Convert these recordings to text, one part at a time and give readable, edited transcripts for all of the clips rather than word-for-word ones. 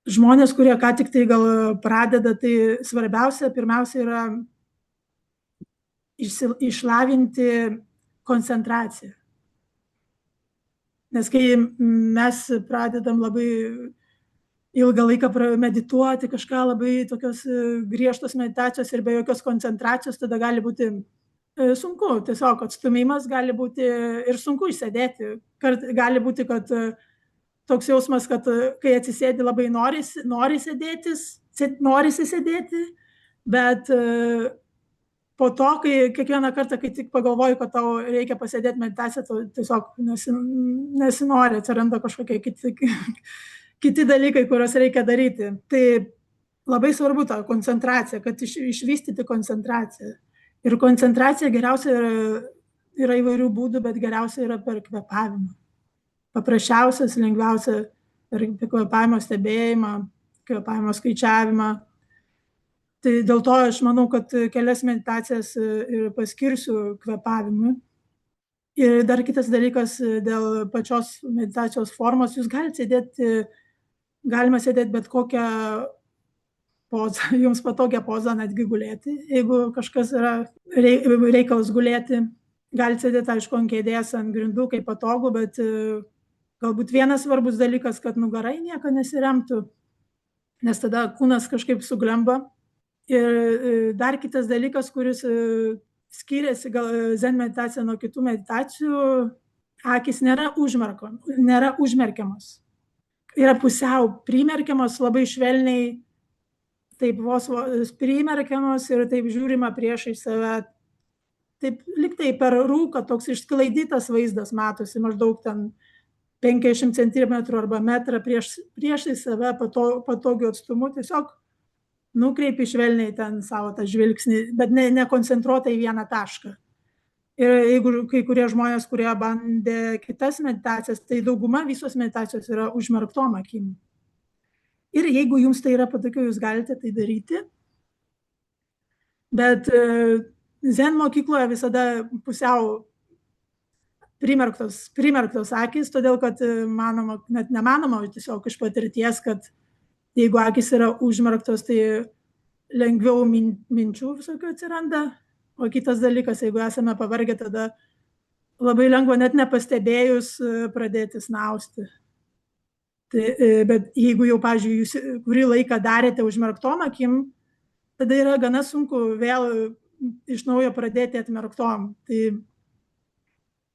žmonės, kurie ką tik tai gal pradeda, tai svarbiausia, pirmiausia yra išlavinti koncentraciją. Nes kai mes pradedam labai ilgą laiką medituoti, kažką labai tokios griežtos meditacijos ir be jokios koncentracijos, tada gali būti sunku, tiesiog atstumimas gali būti ir sunku išsėdėti. Gali būti, kad toks jausmas, kad kai atsisėdi labai norisi sėdėti, bet po to, kai kiekvieną kartą, kai tik pagalvoju, kad tau reikia pasėdėti meditaciją, tau tiesiog nesinori, atsiranda kažkokie kiti dalykai, kuriuos reikia daryti. Tai labai svarbu ta koncentracija, kad išvystyti koncentraciją. Ir koncentracija geriausia yra įvairių būdų, bet geriausia yra per kvėpavimą. Paprasčiausias, lengviausia per kvėpavimo stebėjimą, kvėpavimo skaičiavimą. Tai dėl to aš manau, kad kelias meditacijas ir paskirsiu kvėpavimui. Ir dar kitas dalykas dėl pačios meditacijos formos, jūs galima sėdėti bet kokią pozą, jums patogią pozą, netgi gulėti. Jeigu kažkas yra reikalas gulėti, galite sėdėti, aišku, ant kėdės, ant grindų, kaip patogu, bet galbūt vienas svarbus dalykas, kad nugarai nieko nesiremtų, nes tada kūnas kažkaip suglemba. Ir dar kitas dalykas, kuris skiriasi gal zen meditacija nuo kitų meditacijų, akis nėra užmerkiamos. Yra pusiau primerkiamos, labai švelniai, taip vos primerkiamos ir taip žiūrima priešai save. Taip liktai per rūką toks išsklaidytas vaizdas matosi, maždaug ten 50 cm arba metrą priešai save patogiu atstumu, tiesiog nukreipi švelniai ten savo tą žvilgsnį, bet nekoncentruotą į vieną tašką. Ir jeigu kai kurie žmonės, kurie bandė kitas meditacijas, tai dauguma visos meditacijos yra užmerktom akim. Ir jeigu jums tai yra patogiau, jūs galite tai daryti. Bet zen mokykloje visada pusiau primerktos akis, todėl kad manoma, net nemanoma, tiesiog iš patirties, kad jeigu akis yra užmerktos, tai lengviau minčių visokių atsiranda. O kitas dalykas, jeigu esame pavargę, tada labai lengva net nepastebėjus pradėti snausti. Bet jeigu jau, pavyzdžiui, jūs kurį laiką darėte užmerktom akim, tada yra gana sunku vėl iš naujo pradėti atmerktom.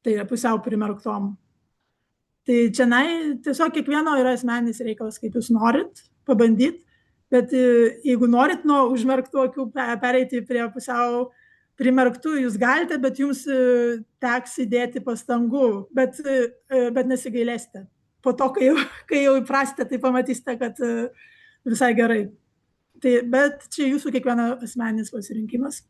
Tai yra pusiau primerktom. Tai čia tiesiog kiekvieno yra asmeninis reikalas, kaip jūs norit pabandyti, bet jeigu norit nuo užmerktų akių pereiti prie pusiau primerktų, jūs galite, bet jums teks įdėti pastangų, bet nesigailėsite. Po to, kai jau įprasite, tai pamatysite, kad visai gerai. Bet čia jūsų kiekvieno asmeninis pasirinkimas.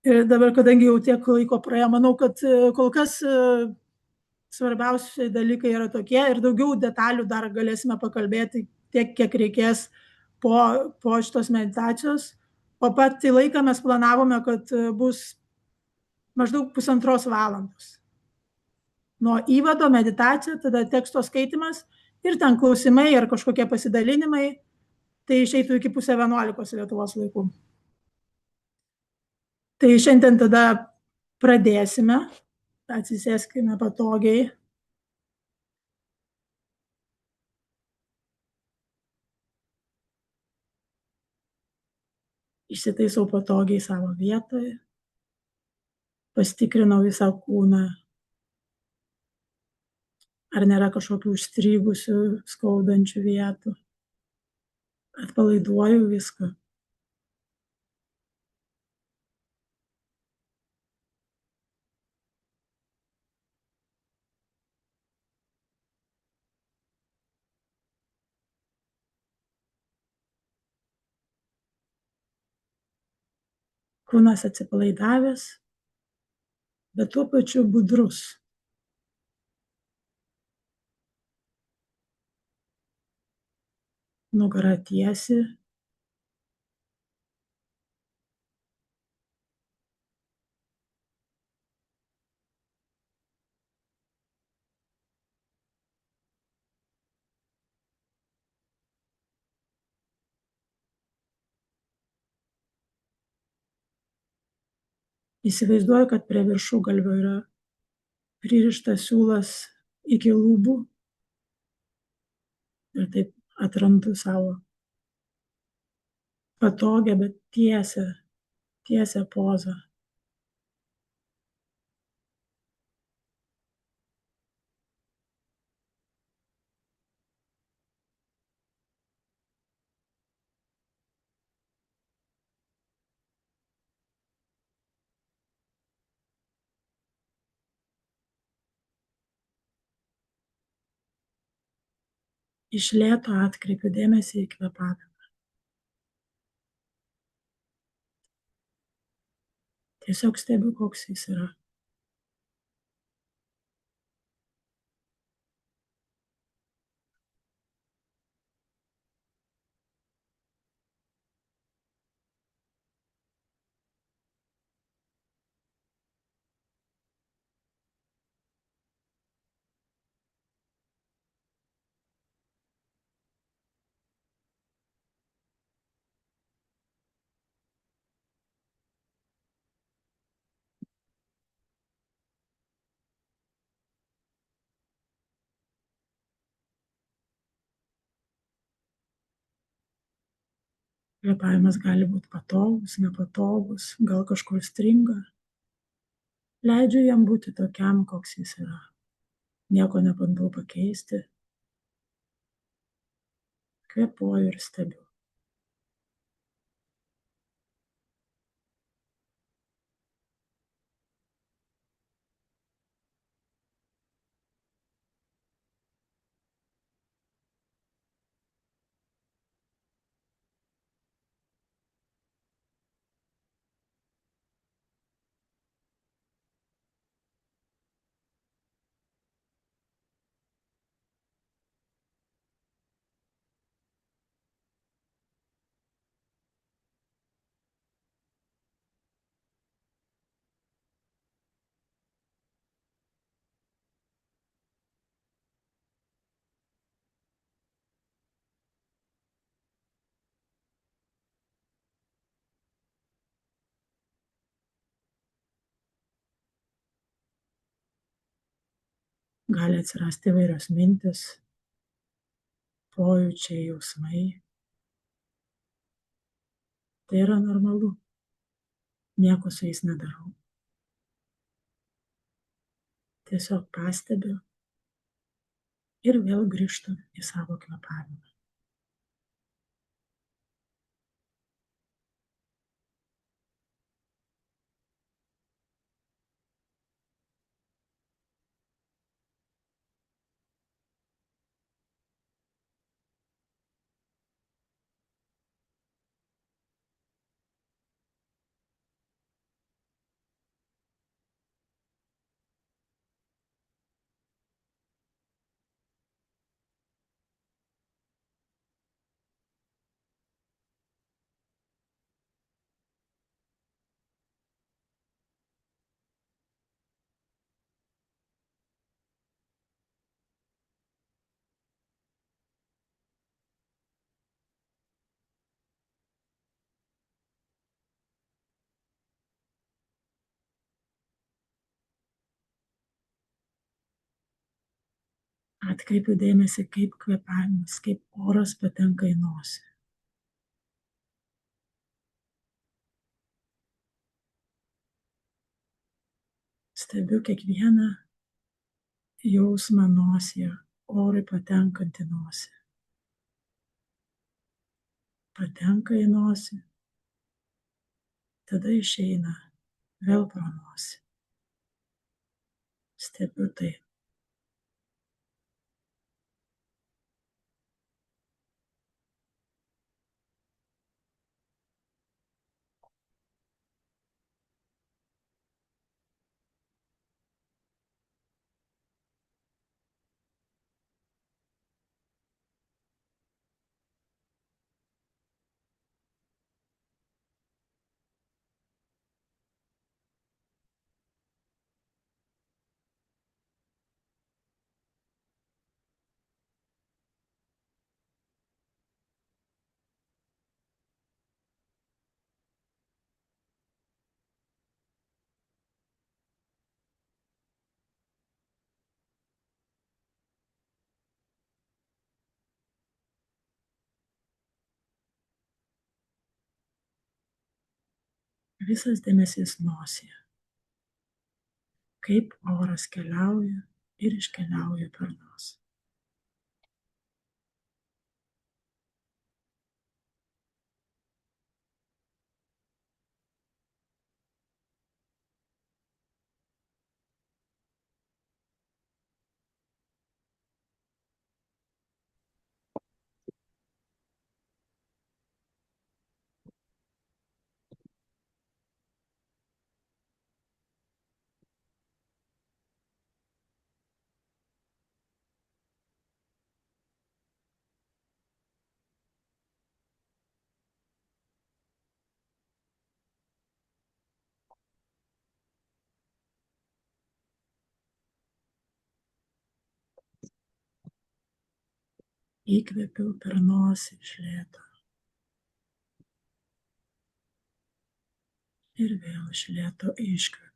Ir dabar, kadangi jau tiek laiko praėjo, manau, kad kol kas svarbiausi dalykai yra tokie ir daugiau detalių dar galėsime pakalbėti tiek, kiek reikės po šitos meditacijos. O patį laiką mes planavome, kad bus maždaug 1,5 valandos. Nuo įvado meditacija, tada teksto skaitimas ir ten klausimai ar kažkokie pasidalinimai, tai išeitų iki 10:30 Lietuvos laikų. Tai šiandien tada pradėsime, atsisėskime patogiai. Išsitaisau patogiai savo vietoje, pastikrinau visą kūną, ar nėra kažkokių užstrigusių, skaudančių vietų. Atpalaiduoju viską. Kūnas atsipalaidavęs, bet tuo pačiu budrus. Nugara tiesi. Įsivaizduoju, kad prie viršugalvio yra pririštas siūlas iki lubų ir taip atrandu savo patogią, bet tiesią pozą. Iš lėto atkreipiu dėmesį į kvėpavimą. Tiesiog stebiu, koks jis yra. Kvėpavimas gali būti patogus, nepatogus, gal kažkur stringa. Leidžiu jam būti tokiam, koks jis yra. Nieko nebandau pakeisti. Kvėpuoju ir stebiu. Gali atsirasti įvairios mintis, pojūčiai, jausmai. Tai yra normalu. Nieko su jais nedarau. Tiesiog pastebiu ir vėl grįžtu į savo kvėpavimą. Atkreipiu dėmesį, kaip kvėpavimas, kaip oras patenka į nosį. Stebiu kiekvieną jausmą nosyje, orui patenkant į nosį. Patenka į nosį, tada išeina vėl pro nosį. Stebiu tai. Visas dėmesys nosyje, kaip oras keliauja ir iškeliauja per nosį. Įkvėpiau per nosį iš lėto ir vėl iš lėto iškvėpiau.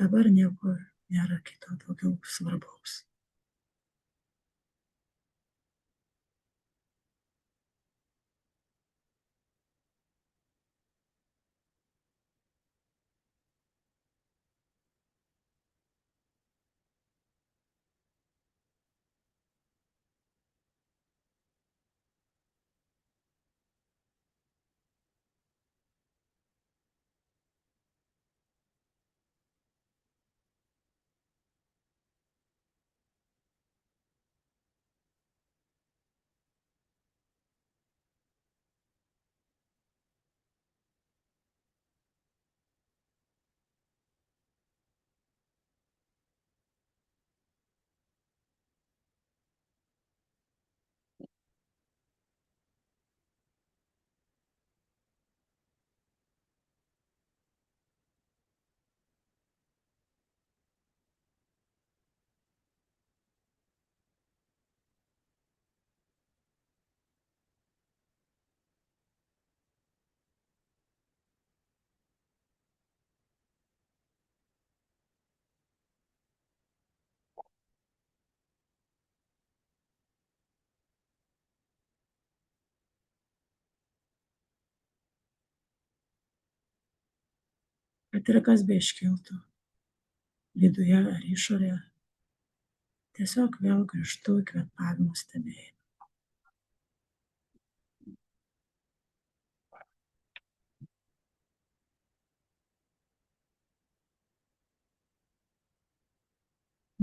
Dabar nieko nėra kito daugiau svarbaus. Kad ir kas beiškiltų, viduje ar išorėje, tiesiog vėl grįžtu į kvėpavimo stebėjimą.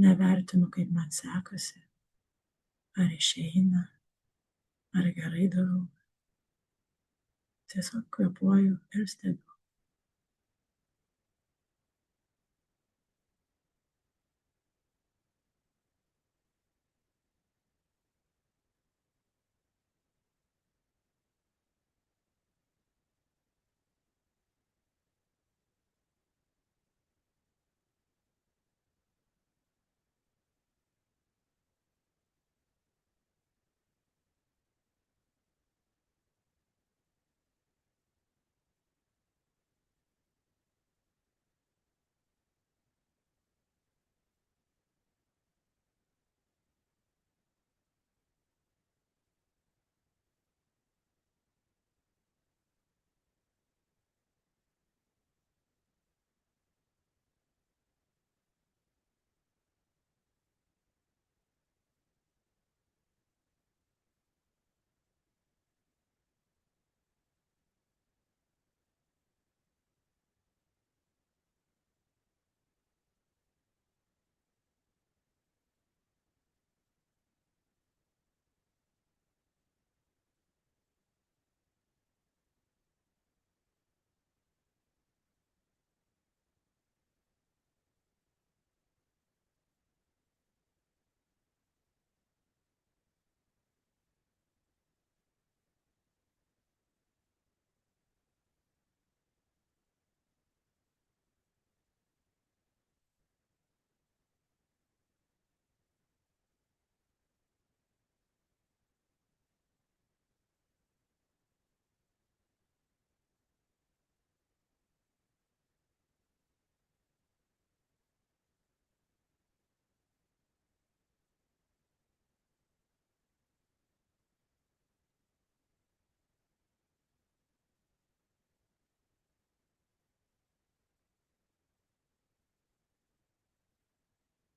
Nevertinu, kaip man sekasi, ar išeina, ar gerai darau. Tiesiog kvėpuoju ir stebiu.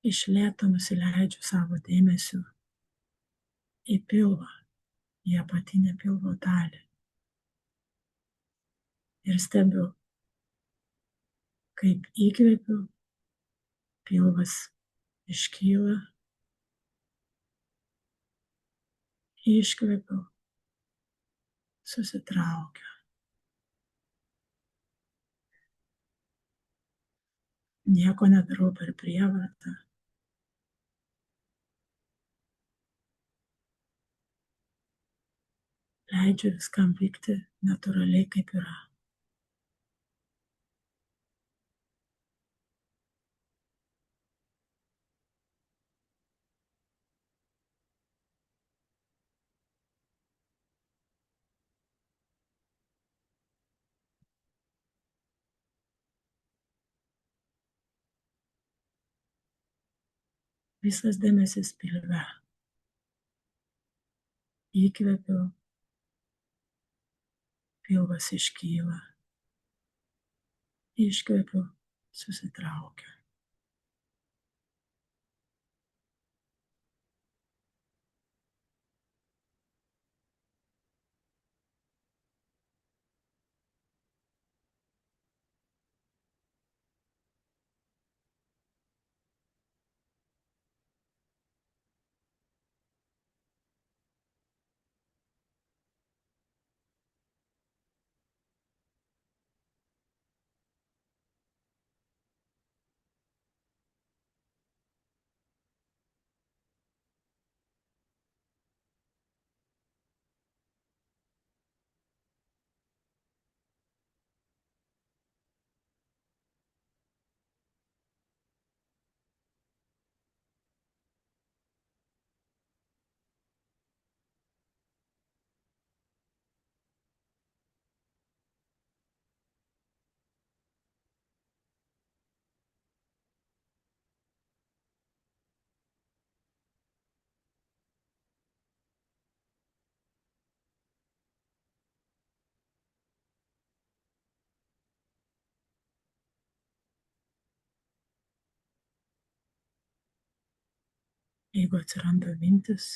Iš lėto nusileidžiu savo dėmesiu į pilvą, į apatinę pilvo dalį ir stebiu, kaip įkvepiu, pilvas iškyla, iškvepiu, susitraukiu. Nieko nedarau per prievartą. Leidžiu viskam vykti natūraliai, kaip yra. Visas dėmesys pilve. Įkvepiu, pilvas iškyla, iškvepiu, susitraukiu. Jeigu atsiranda mintis,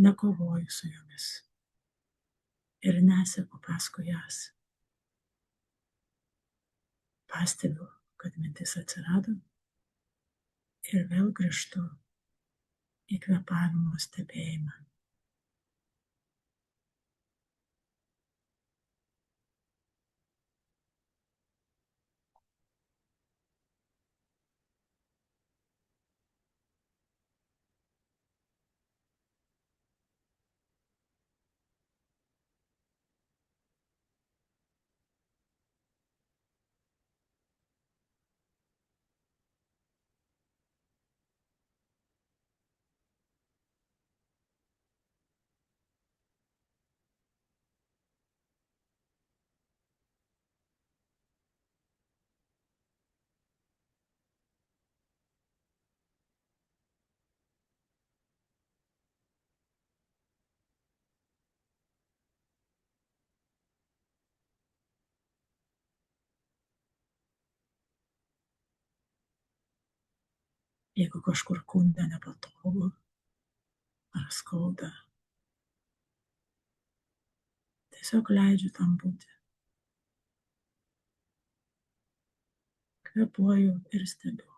nekovoju su jomis ir neseku paskui jas. Pastebiu, kad mintis atsirado ir vėl grįžtu į kvėpavimo stebėjimą. Jeigu kažkur kūne nepatogu ar skauda, tiesiog leidžiu tam būti. Kvėpuoju ir stebiu.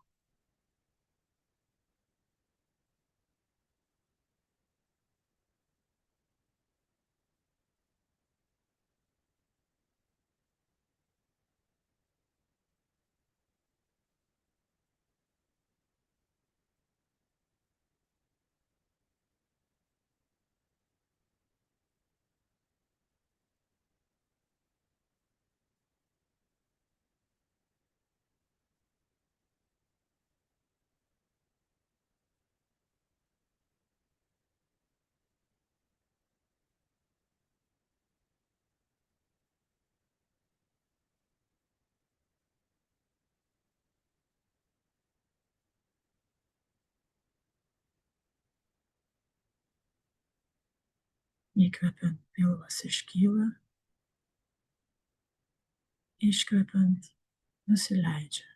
Įkvepiant pilvas iškyla, iškvepiant nusileidžia.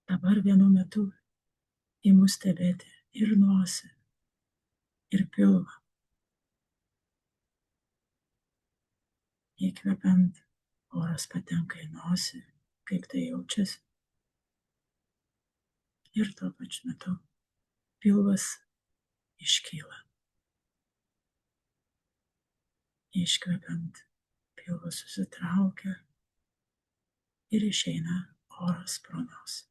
Dabar vienu metu imu stebėti ir nosį, ir pilvą. Įkvepiant, oras patenka į nosį, kaip tai jaučiasi. Ir tuo pačiu metu pilvas iškyla. Iškvepiant, pilvas susitraukia ir išeina oras pro nosį.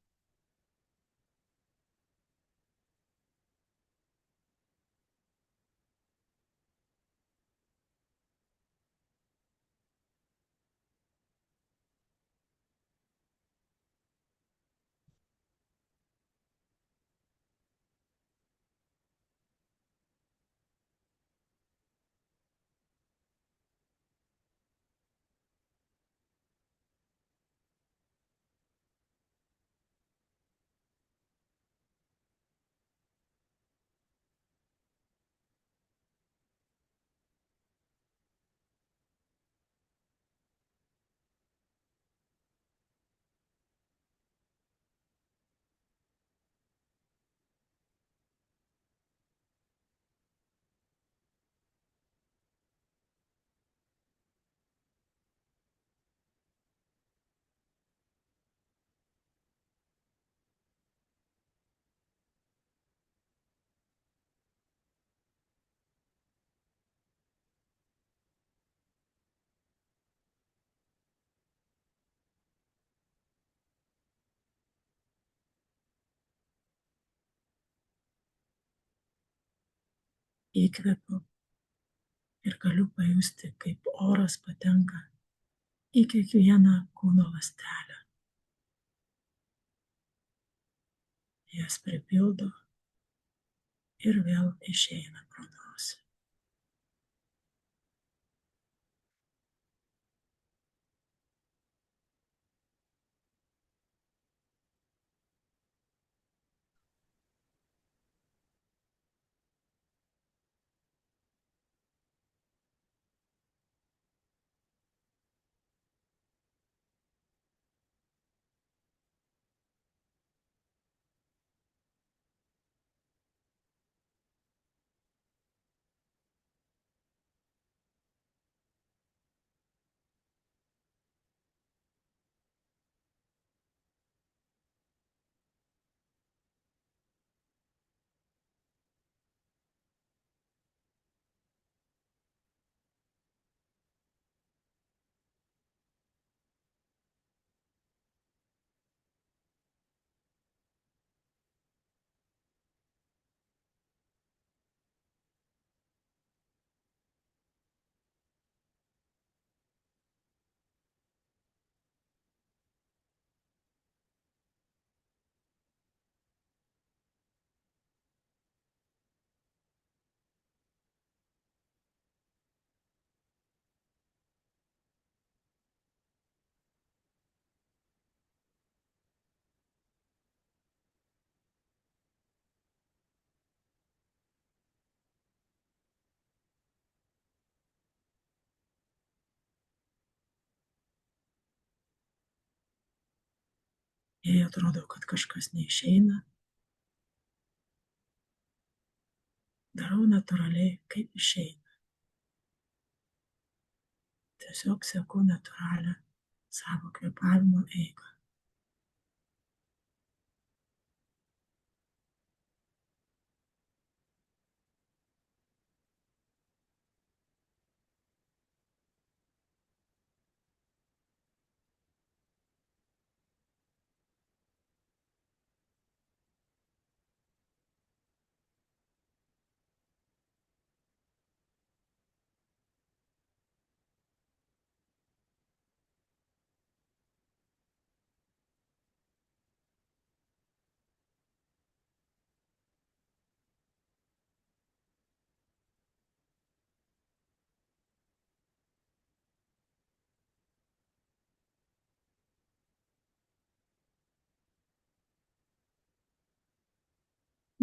Įkvepiu ir galiu pajusti, kaip oras patenka į kiekvieną kūno ląstelę. Jas pripildo ir vėl išeina pro nosį. Jei atrodo, kad kažkas neišeina, darau natūraliai, kaip išeina. Tiesiog seku natūralią savo kvėpavimo eigą.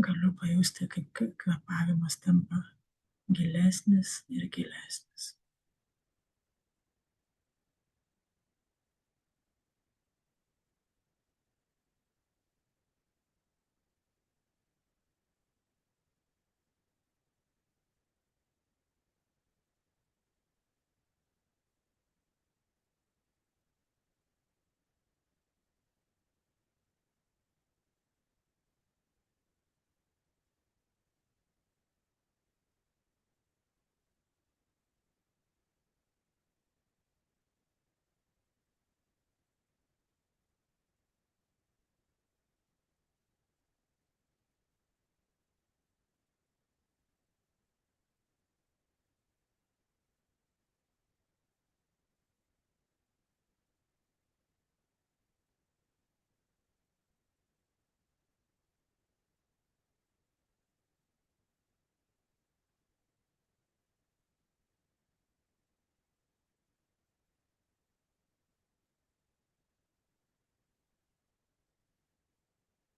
Galiu pajusti, kaip kvėpavimas tampa gilesnis ir gilesnis.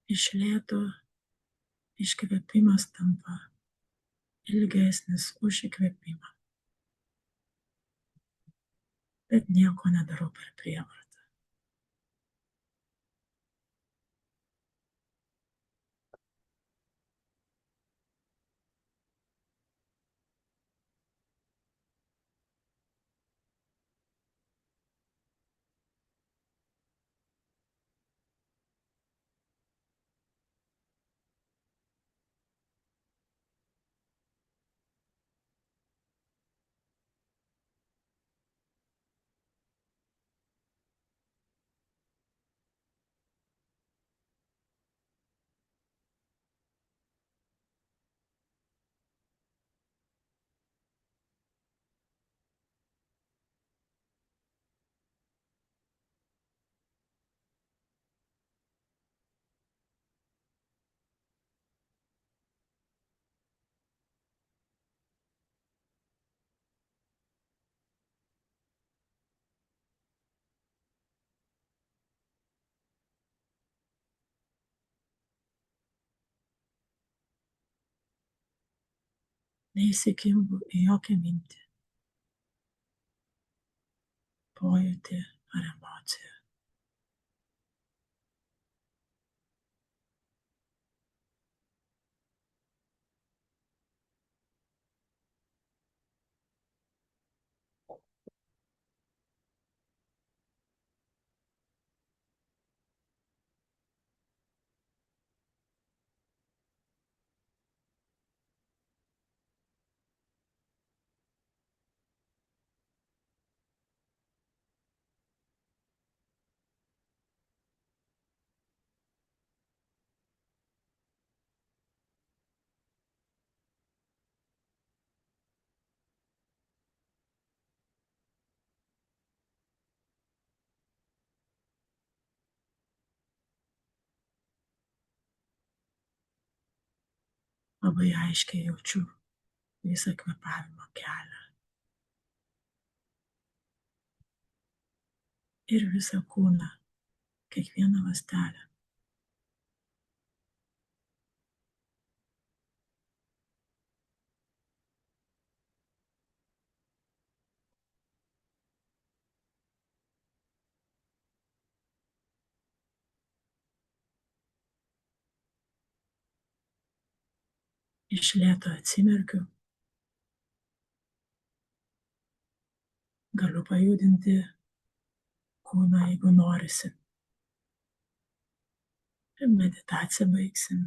Iš lėto iškvėpimas tampa ilgesnis už įkvėpimą, bet nieko nedarau per prievartą. Neįsikimbu į jokią mintį, pojūtį ar emociją. Labai aiškiai jaučiu visą kvėpavimo kelią ir visą kūną, kiekvieną ląstelę. Iš lėto atsimerkiu, galiu pajudinti kūną, jeigu norisi. Ir meditaciją baigsim.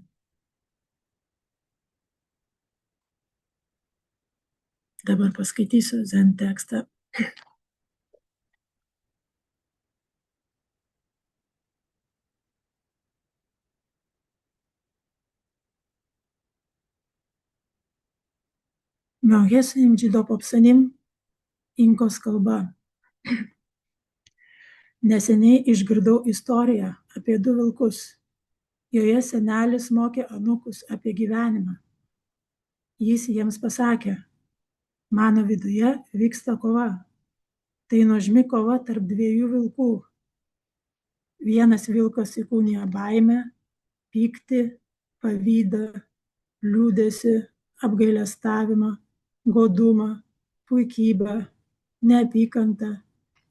Dabar paskaitysiu zen tekstą. Mauhesim džido popsanim, inkos kalba. Neseniai išgirdau istoriją apie du vilkus. Joje senelis mokė anūkus apie gyvenimą. Jis jiems pasakė: mano viduje vyksta kova. Tai nuožmi kova tarp dviejų vilkų. Vienas vilkas įkūnija baimę, pyktį, pavydą, liūdesį, apgailestavimą, godumą, puikybę, neapykantą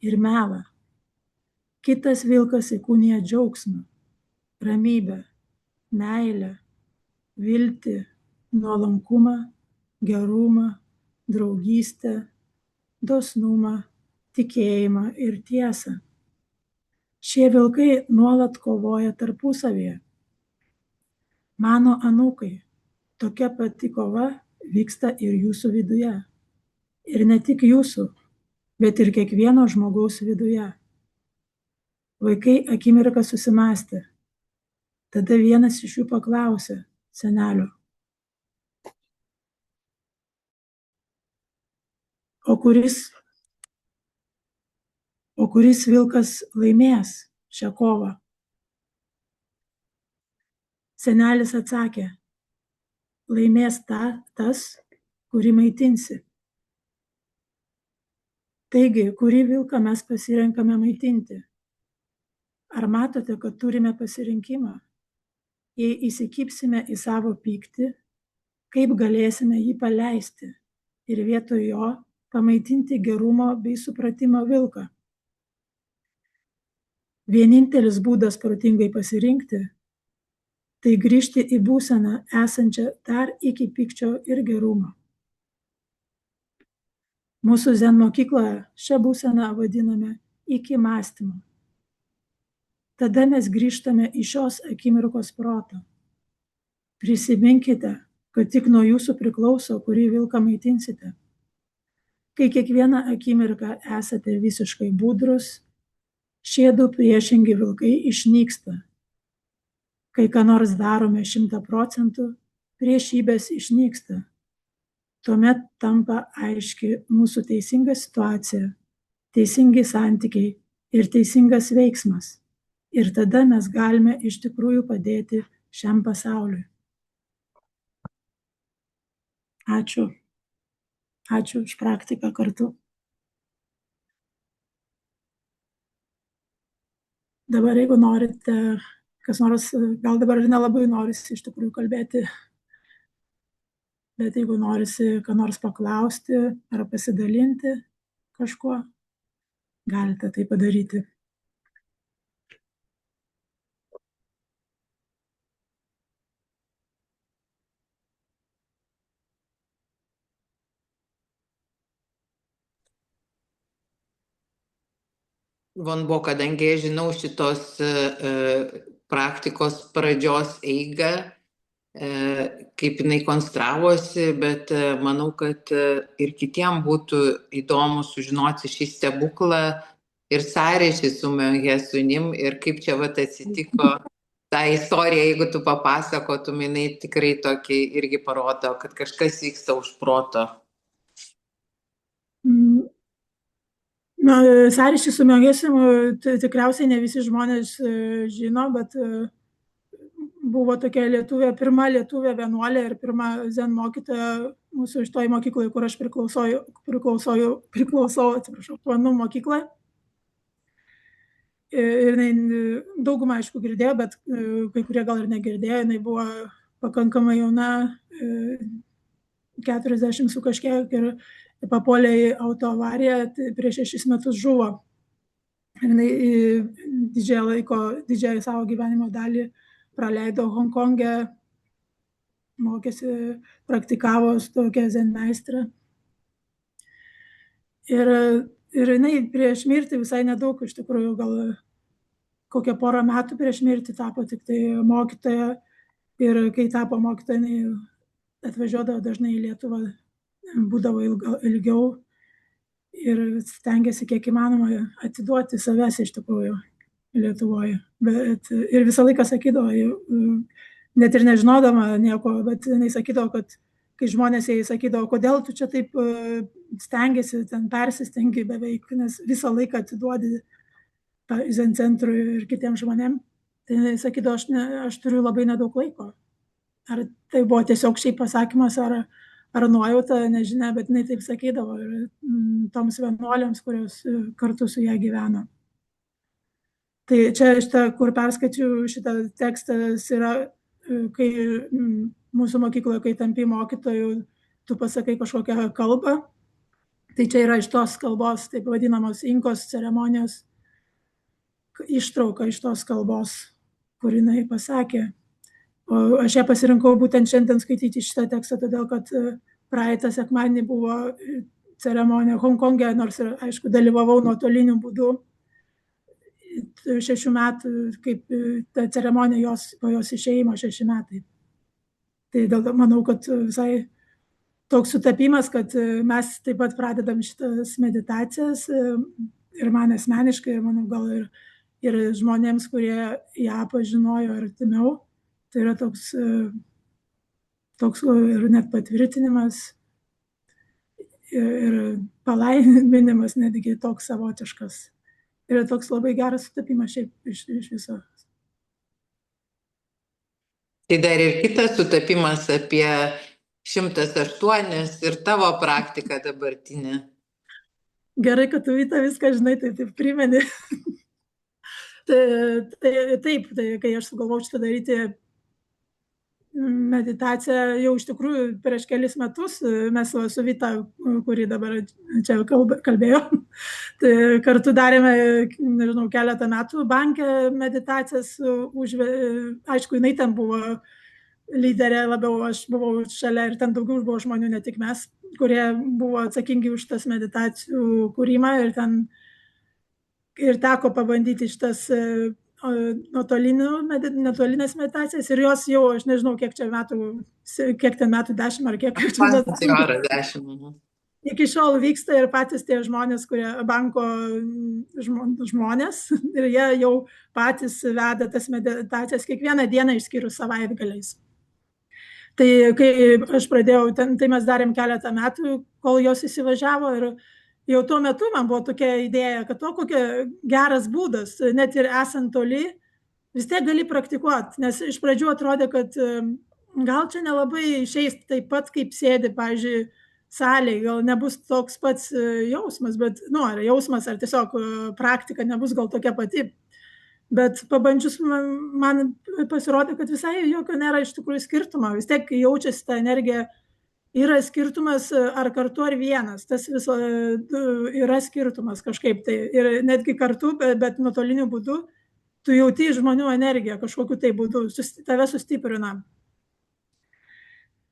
ir melą. Kitas vilkas įkūnija džiaugsmą, ramybę, meilę, viltį, nuolankumą, gerumą, draugystę, dosnumą, tikėjimą ir tiesą. Šie vilkai nuolat kovoja tarpusavyje. Mano anūkai, tokia pati kova vyksta ir jūsų viduje. Ir ne tik jūsų, bet ir kiekvieno žmogaus viduje. Vaikai akimirką susimąstė. Tada vienas iš jų paklausė senelio: o kuris vilkas laimės šią kovą? Senelis atsakė: laimės tas, kurį maitinsi. Taigi, kurį vilką mes pasirenkame maitinti? Ar matote, kad turime pasirinkimą? Jei įsikibsime į savo pyktį, kaip galėsime jį paleisti ir vietoj jo pamaitinti gerumo bei supratimo vilką? Vienintelis būdas protingai pasirinkti – tai grįžti į būseną esančią dar iki pykčio ir gerumo. Mūsų zen mokykloje šią būseną vadiname iki mąstymo. Tada mes grįžtame į šios akimirkos protą. Prisiminkite, kad tik nuo jūsų priklauso, kurį vilką maitinsite. Kai kiekvieną akimirką esate visiškai budrus, šie du priešingi vilkai išnyksta. Kai ką nors darome 100%, priešybės išnyksta. Tuomet tampa aiški mūsų teisinga situacija, teisingi santykiai ir teisingas veiksmas. Ir tada mes galime iš tikrųjų padėti šiam pasauliui. Ačiū. Ačiū už praktiką kartu. Dabar, jeigu norite, kas nors, gal dabar ir nelabai norisi iš tikrųjų kalbėti, bet jeigu norisi ką nors paklausti ar pasidalinti kažkuo, galite tai padaryti. Vonbo, kadangi aš žinau šitos praktikos pradžios eigą, kaip jinai konstravosi, bet manau, kad ir kitiem būtų įdomu sužinoti šį stebuklą ir sąryšį su Myoho Sunim ir kaip čia vat atsitiko tą istoriją, jeigu tu papasakotum, jinai tikrai tokį irgi parodo, kad kažkas vyksta už proto. Sąryšį su Myoho Sunimu tikriausiai ne visi žmonės žino, bet buvo tokia lietuvė, pirma lietuvė vienuolė ir pirma zen mokytoja mūsų iš toj mokykloje, kur aš priklausau, Planų mokyklai. Ir daugumą, aišku, girdėjo, bet kai kurie gal ir negirdėjo, jinai buvo pakankamai jauna, 40 su kažkiek, ir papuolė į autoavariją, tai prieš 6 metus žuvo. Jinai didžiąją savo gyvenimo dalį praleido Honkonge, mokėsi, praktikavo su tokia zen meistre. Ir jinai prieš mirtį visai nedaug, iš tikrųjų, gal kokią porą metų prieš mirtį tapo tik tai mokytoja. Ir kai tapo mokytoja, jinai atvažiuodavo dažnai į Lietuvą, būdavo ilgiau ir stengiasi kiek įmanoma atiduoti savęs iš tikrųjų Lietuvoje. Bet ir visą laiką sakydavo, net ir nežinodama nieko, bet jinai sakydavo, kad kai žmonės jai sakydavo, kodėl tu čia taip stengiasi, ten persistengi beveik, nes visą laiką atiduodi zen centrui ir kitiems žmonėm, tai jinai sakydavo, aš turiu labai nedaug laiko. Ar tai buvo tiesiog šiaip pasakymas, ar nuojauta, nežinia, bet jinai taip sakydavo ir toms vienuolėms, kurios kartu su ją gyveno. Tai čia, kur perskaičiu šitą tekstas, yra, kai mūsų mokykloje, kai tampi mokytoju, tu pasakai kažkokią kalbą. Tai čia yra iš tos kalbos, taip vadinamos inkos ceremonijos, ištrauka iš tos kalbos, kur jinai pasakė. O aš ją pasirinkau būtent šiandien skaityti šitą tekstą, todėl kad praeitą sekmadienį buvo ceremonija Honkonge, nors ir, aišku, dalyvavau nuotoliniu būdu. 6 metų, kaip ta ceremonija po jos išėjimo 6 metai. Tai dėl to manau, kad visai toks sutapimas, kad mes taip pat pradedam šitas meditacijas ir man asmeniškai, ir manau gal ir žmonėms, kurie ją pažinojo artimiau. Tai yra toks ir net patvirtinimas ir palaiminimas netgi toks savotiškas. Ir toks labai geras sutapimas šiaip iš viso. Tai dar ir kitas sutapimas apie 108 ir tavo praktiką dabartinę. Gerai, kad tu Vita viską žinai, tai taip primeni. Taip, tai kai aš sugalvojau šitą daryti, meditacija jau iš tikrųjų prieš kelis metus mes su Vita, kuri dabar čia kalbėjo, tai kartu darėme, nežinau, keletą metų banke meditacijas, aišku, jinai ten buvo lyderė labiau, aš buvau šalia ir ten daugiau buvo žmonių, ne tik mes, kurie buvo atsakingi už tas meditacijų kūrimą ir teko pabandyti šitas nuotolinės meditacijas ir jos jau, aš nežinau, kiek ten metų, 10 ar kiek. Ar 10. Iki šiol vyksta ir patys tie žmonės, kurie banko žmonės, ir jie jau patys veda tas meditacijas kiekvieną dieną išskyrus savaitgaliais. Tai kai aš pradėjau, tai mes darėm keletą metų, kol jos įsivažiavo ir jau tuo metu man buvo tokia idėja, kad kokia geras būdas, net ir esant toli, vis tiek gali praktikuoti, nes iš pradžių atrodė, kad gal čia nelabai išeis taip pat, kaip sėdi, pavyzdžiui, salėje, gal nebus toks pats jausmas, bet, ar jausmas, ar tiesiog praktika nebus gal tokia pati. Bet pabandžius man pasirodė, kad visai jokio nėra iš tikrųjų skirtumo, vis tiek jaučiasi ta energija. Yra skirtumas ar kartu ar vienas, tas viso yra skirtumas kažkaip tai ir netgi kartu, bet nuotoliniu būdu tu jauti žmonių energiją kažkokiu tai būdu, tave sustiprina.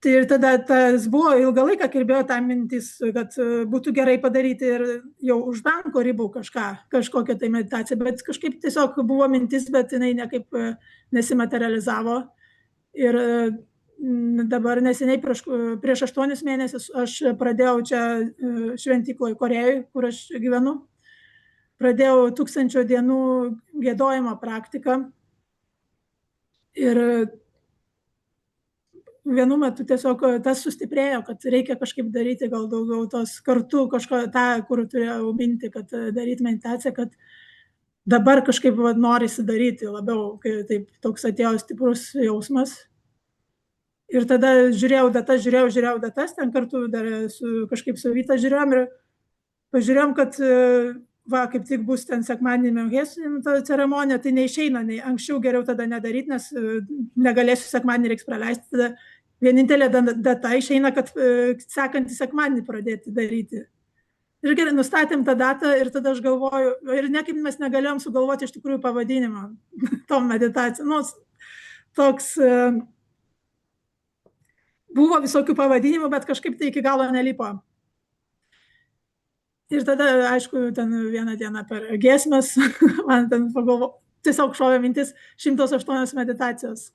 Tai ir tada tas buvo ilgą laiką kalbėjo tą mintis, kad būtų gerai padaryti ir jau už banko ribų kažkokią tai meditaciją, bet kažkaip tiesiog buvo mintis, bet jinai nekaip nesimaterializavo. Ir dabar neseniai prieš 8 mėnesius aš pradėjau čia šventykloje Korėjoje, kur aš gyvenu. Pradėjau 1000 dienų giedojimo praktiką. Ir vienu metu tiesiog tas sustiprėjo, kad reikia kažkaip daryti gal daugiau tos kartu kažko tą, kur turėjau minti, kad daryti meditaciją, kad dabar kažkaip norisi daryti labiau, kai taip toks atėjo stiprus jausmas. Ir tada žiūrėjau datas, ten kartu dar kažkaip su Vita žiūrėjom ir pažiūrėjom, kad kaip tik bus ten sekmadienį Mionhesim ceremonija, tai neišeina, anksčiau geriau tada nedaryti, nes negalėsiu sekmadienį reiks praleisti, tada vienintelė data išeina, kad sekantį sekmadienį pradėti daryti. Ir gerai, nustatėm tą datą ir tada aš galvoju, ir nekaip mes negalėjom sugalvoti iš tikrųjų pavadinimą tom meditacijom. Toks buvo visokių pavadinimų, bet kažkaip tai iki galo nelipo. Ir tada, aišku, ten vieną dieną per giesmes, man ten tiesiog šovė mintis 108 meditacijos.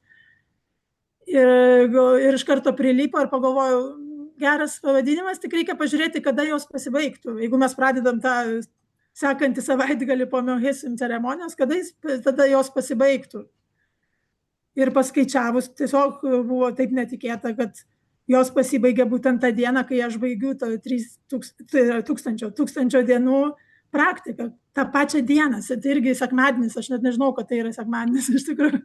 Ir iš karto prilipo ir pagalvojau, geras pavadinimas, tik reikia pažiūrėti, kada jos pasibaigtų. Jeigu mes pradedam tą sekantį savaitgalį po Mionhesim ceremonijos, tada jos pasibaigtų. Ir paskaičiavus, tiesiog buvo taip netikėta, kad jos pasibaigė būtent tą dieną, kai aš baigiu 1000 dienų praktiką. tą pačią dieną, tai irgi sekmadienis, aš net nežinau, kad tai yra sekmadienis iš tikrųjų.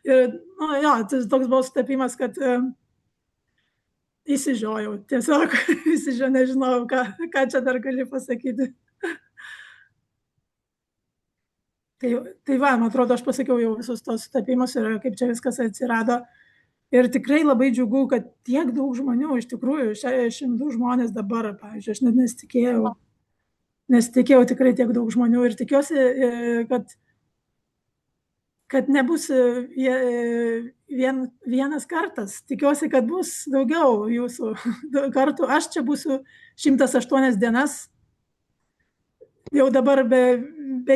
Ir, nu, jo, tai toks buvo sutapimas, kad įsižiojau, tiesiog įsižiojau, nežinau, ką čia dar gali pasakyti. Tai va, man atrodo, aš pasakiau jau visus tos sutapimus ir kaip čia viskas atsirado. Ir tikrai labai džiugu, kad tiek daug žmonių, iš tikrųjų, 62 žmonės dabar, pavyzdžiui, aš net nesitikėjau tikrai tiek daug žmonių ir tikiuosi, kad nebus vienas kartas. Tikiuosi, kad bus daugiau jūsų kartų. Aš čia būsiu 108 dienas. Jau dabar be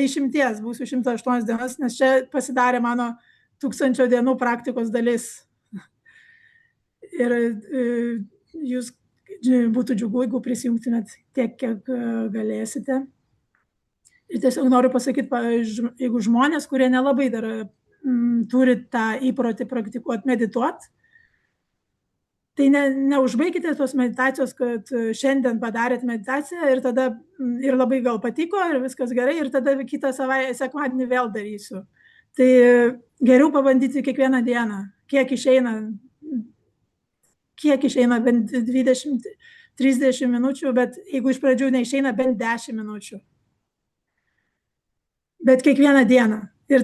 išimties būsiu 108 dienas, nes čia pasidarė mano 1000 dienų praktikos dalis. Ir jūs būtų džiugu, jeigu prisijungtumėt tiek, kiek galėsite. Ir tiesiog noriu pasakyti, jeigu žmonės, kurie nelabai dar turi tą įprotį praktikuoti, medituoti, tai neužbaikite tos meditacijos, kad šiandien padarėt meditaciją ir tada ir labai gal patiko ir viskas gerai ir tada kitą sekmadienį vėl darysiu. Tai geriau pabandyti kiekvieną dieną, kiek išeina bent 20-30 minučių, bet jeigu iš pradžių neišeina, bent 10 minučių. Bet kiekvieną dieną. Ir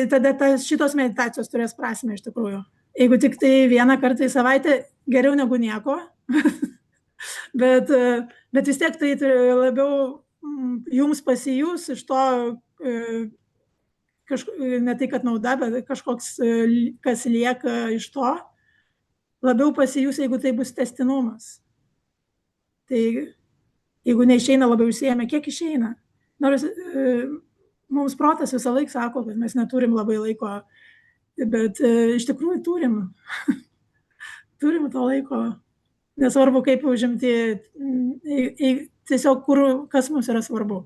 tada šitos meditacijos turės prasmę iš tikrųjų. Jeigu tik tai vieną kartą į savaitę, geriau negu nieko. bet vis tiek tai labiau jums pasijus iš to, ne tai, kad nauda, bet kažkoks, kas lieka iš to, labiau pasijus, jeigu tai bus tęstinumas. Tai jeigu neišeina, labiau užsiėmė, kiek išeina. Nors mums protas visą laiką sako, kad mes neturim labai laiko, bet iš tikrųjų turim. Turim to laiko. Nesvarbu, kaip užimti, tiesiog kas mums yra svarbu.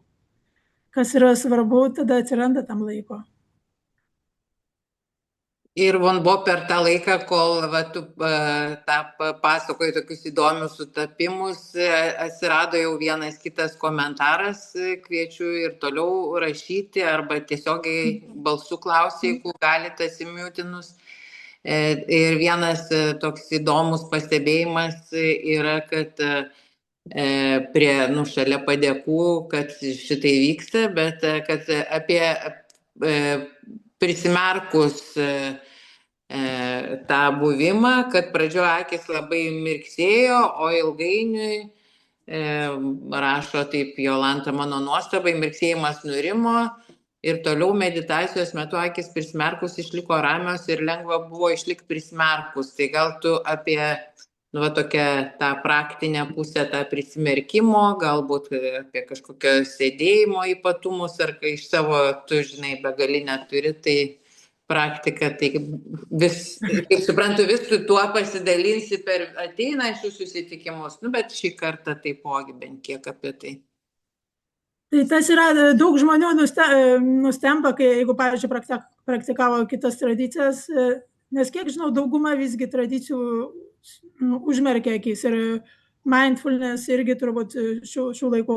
Kas yra svarbu, tada atsiranda tam laiko. Ir buvo per tą laiką, kol tu pasakoji tokius įdomius sutapimus, atsirado jau vienas kitas komentaras, kviečiu ir toliau rašyti arba tiesiogiai balsu klausti, jeigu galite įsimutinus. Ir vienas toks įdomus pastebėjimas yra, kad šalia padėkų, kad šitai vyksta, bet kad apie prisimerkus tą buvimą, kad pradžioje akis labai mirksėjo, o ilgainiui, rašo taip Jolanta mano nuostabai, mirksėjimas nurimo ir toliau meditacijos metu akis prisimerkus išliko ramios ir lengva buvo išlikti prisimerkus. Tai gal tu apie tokią tą praktinę pusę, tą prisimerkimo, galbūt apie kažkokio sėdėjimo ypatumus, ar kai iš savo, tu žinai, begalinę turi, tai praktika, tai kaip suprantu, vis tu tuo pasidalinsi per ateinančius susitikimus, bet šį kartą taipogi bent kiek apie tai. Tai tas yra, daug žmonių nustemba, jeigu, pavyzdžiui, praktikavo kitas tradicijas, nes kiek žinau, dauguma visgi tradicijų užmerkia akis ir mindfulness irgi turbūt šių laikų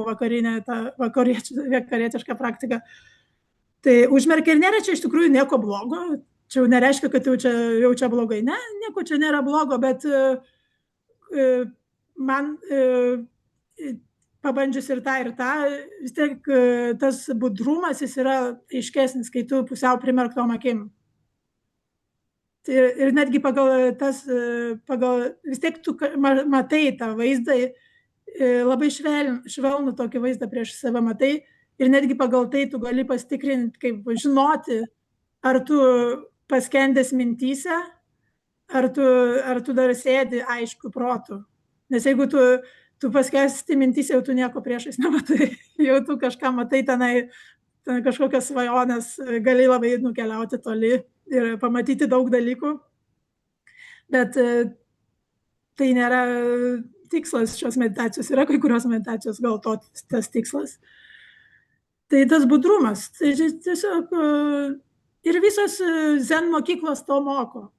vakarietiška praktika. Tai užmerkia ir nėra čia iš tikrųjų nieko blogo, čia jau nereiškia, kad jau čia blogai, ne, nieko čia nėra blogo, bet man pabandžius ir tą, vis tiek tas budrumas jis yra aiškesnis, kai tu pusiau primerktom akim. Ir netgi vis tiek tu matai tą vaizdą, labai švelnų tokį vaizdą prieš save matai, ir netgi pagal tai tu gali pasitikrinti, kaip žinoti, ar tu paskendęs mintyse, ar tu dar sėdi aišku protu. Nes jeigu tu paskesti mintyse, jau tu nieko priešais nematai, jau tu kažką matai tenai kažkokias svajonės, gali labai nukeliauti toli ir pamatyti daug dalykų. Bet tai nėra tikslas šios meditacijos, yra kai kurios meditacijos gal tas tikslas. Tai tas budrumas, tai tiesiog ir visos zen mokyklos to moko.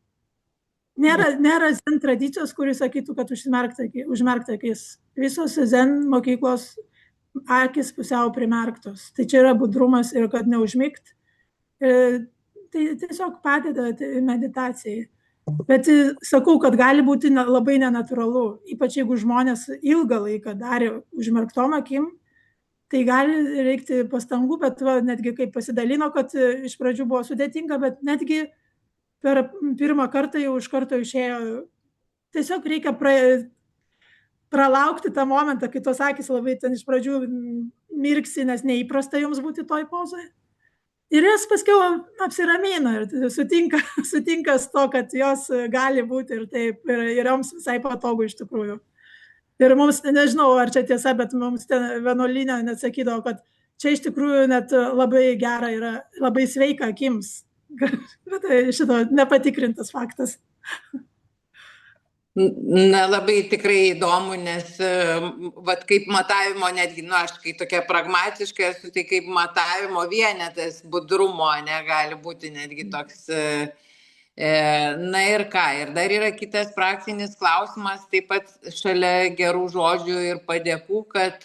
Nėra zen tradicijos, kuris sakytų, kad užmerkti akis. Visos zen mokyklos akis pusiau primerktos. Tai čia yra budrumas ir kad neužmigt. Tai tiesiog padeda meditacijai. Bet sakau, kad gali būti labai nenatūralu, ypač jeigu žmonės ilgą laiką darė užmerktom akim, tai gali reikti pastangų, bet netgi kaip pasidalino, kad iš pradžių buvo sudėtinga, bet netgi per pirmą kartą jau iš karto išėjo. Tiesiog reikia pralaukti tą momentą, kai tos akys labai ten iš pradžių mirksi, nes neįprasta jums būti toj pozai. Ir jas paskiau apsiramina ir sutinka su to, kad jos gali būti ir taip, ir joms visai patogu iš tikrųjų. Ir mums, nežinau, ar čia tiesa, bet mums ten vienuolyne net sakydavo, kad čia iš tikrųjų net labai gera yra, labai sveika akims. Bet šito nepatikrintas faktas. Na, labai tikrai įdomu, nes kaip matavimo, netgi, aš kai tokia pragmatiška esu, tai kaip matavimo vienetas budrumo negali būti netgi toks. Na ir ką, ir dar yra kitas praktinis klausimas, taip pat šalia gerų žodžių ir padėkų, kad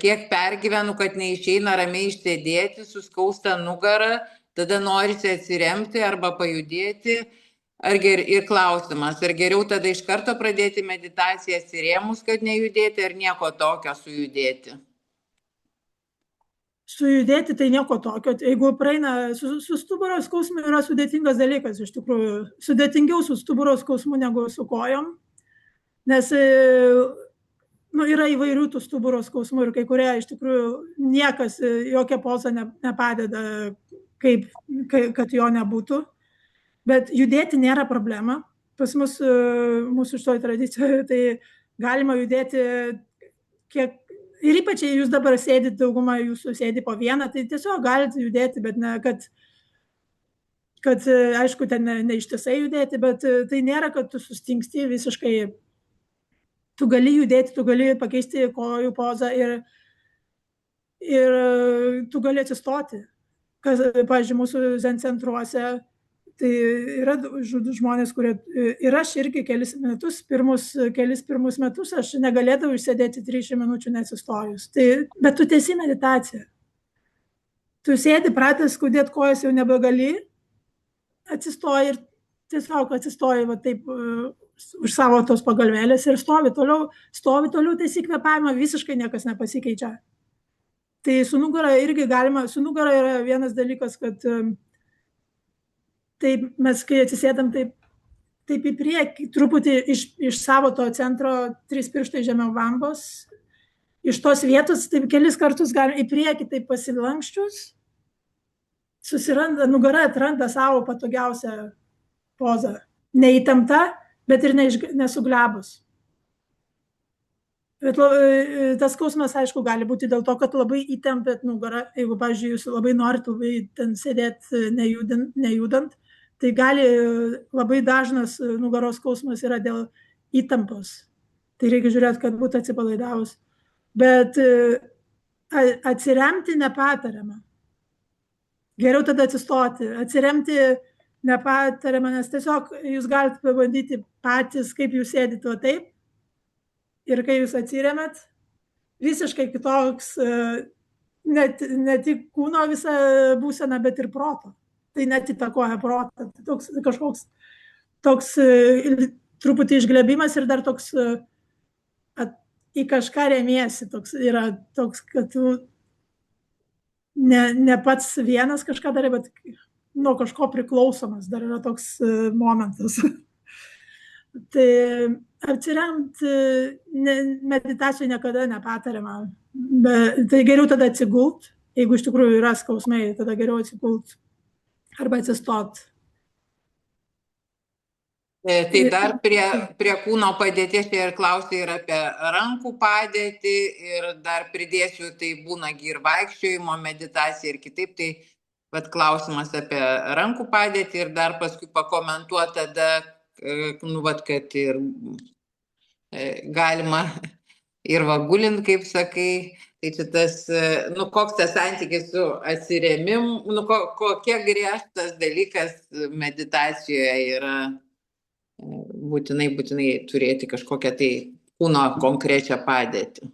kiek pergyvenu, kad neišeina ramiai išsėdėti, suskausta nugarą, tada norisi atsiremti arba pajudėti. Ir klausimas, ar geriau tada iš karto pradėti meditaciją atsirėmus, kad nejudėti, ar nieko tokio sujudėti? Sujudėti tai nieko tokio. Jeigu praeina, su stuburo skausmu yra sudėtingas dalykas, iš tikrųjų. Sudėtingiau su stuburo skausmu negu su kojom, nes yra įvairių tų stuburo skausmų ir kai kurie iš tikrųjų niekas, jokia poza nepadeda, kad jo nebūtų. Bet judėti nėra problema. Pas mus, mūsų šitoj tradicijoje, tai galima judėti kiek. Ir ypač, jei jūs dabar sėdit, dauguma jūsų sėdi po vieną, tai tiesiog galite judėti, bet ne, kad aišku, ten ne ištisai judėti, bet tai nėra, kad tu sustingsti visiškai. Tu gali judėti, tu gali pakeisti kojų pozą ir tu gali atsistoti. Pavyzdžiui, mūsų zen centruose, tai yra žmonės, kurie, ir aš irgi kelis pirmus metus aš negalėdavau išsėdėti 30 minučių neatsistojus. Bet tu tęsi meditaciją. Tu sėdi, pratęs skaudėti kojas, jau nebegali, atsistoji ir tiesiog atsistoji va taip už savo tos pagalvėlės ir stovi toliau, tęsi kvėpavimą, visiškai niekas nepasikeičia. Tai su nugara irgi galima, su nugara yra vienas dalykas, kad taip mes, kai atsisėdam taip į priekį, truputį iš savo to centro 3 pirštai žemiau bambos, iš tos vietos, taip kelis kartus galim į priekį taip pasilankščius, nugara atranda savo patogiausią pozą. Neįtempta, bet ir nesuglebus. Bet tas skausmas, aišku, gali būti dėl to, kad labai įtempėt nugarą. Jeigu, pavyzdžiui, jūs labai norit labai ten sėdėti nejudant, tai gali labai dažnas nugaros skausmas yra dėl įtampos. Tai reikia žiūrėti, kad būtų atsipalaidavus. Bet atsiremti nepatariama. Geriau tada atsistoti. Atsiremti nepatariama, nes tiesiog jūs galite pabandyti patys, kaip jūs sėdite o taip. Ir kai jūs atsiremėt, visiškai kitoks, ne tik kūno visą būseną, bet ir proto. Tai net įtakoja protą. Tai kažkoks toks truputį išglebimas ir dar toks į kažką remiesi. Yra toks, kad tu ne pats vienas kažką darai, bet nuo kažko priklausomas. Dar yra toks momentas. Tai atsiremti meditacijų niekada nepatariama. Tai geriau tada atsigult. Jeigu iš tikrųjų yra skausmai, tada geriau atsigult. Arba atsistot. Tai dar prie kūno padėties ir klausia ir apie rankų padėtį ir dar pridėsiu, tai būnagi ir vaikščiojimo meditacija ir kitaip, tai vat klausimas apie rankų padėtį ir dar paskui pakomentuoti tada, kad ir galima ir gulint, kaip sakai, tai čia tas, koks tas santykis su atsirėmimu, kokie griežtas dalykas meditacijoje yra būtinai turėti kažkokią tai kūno konkrečią padėtį.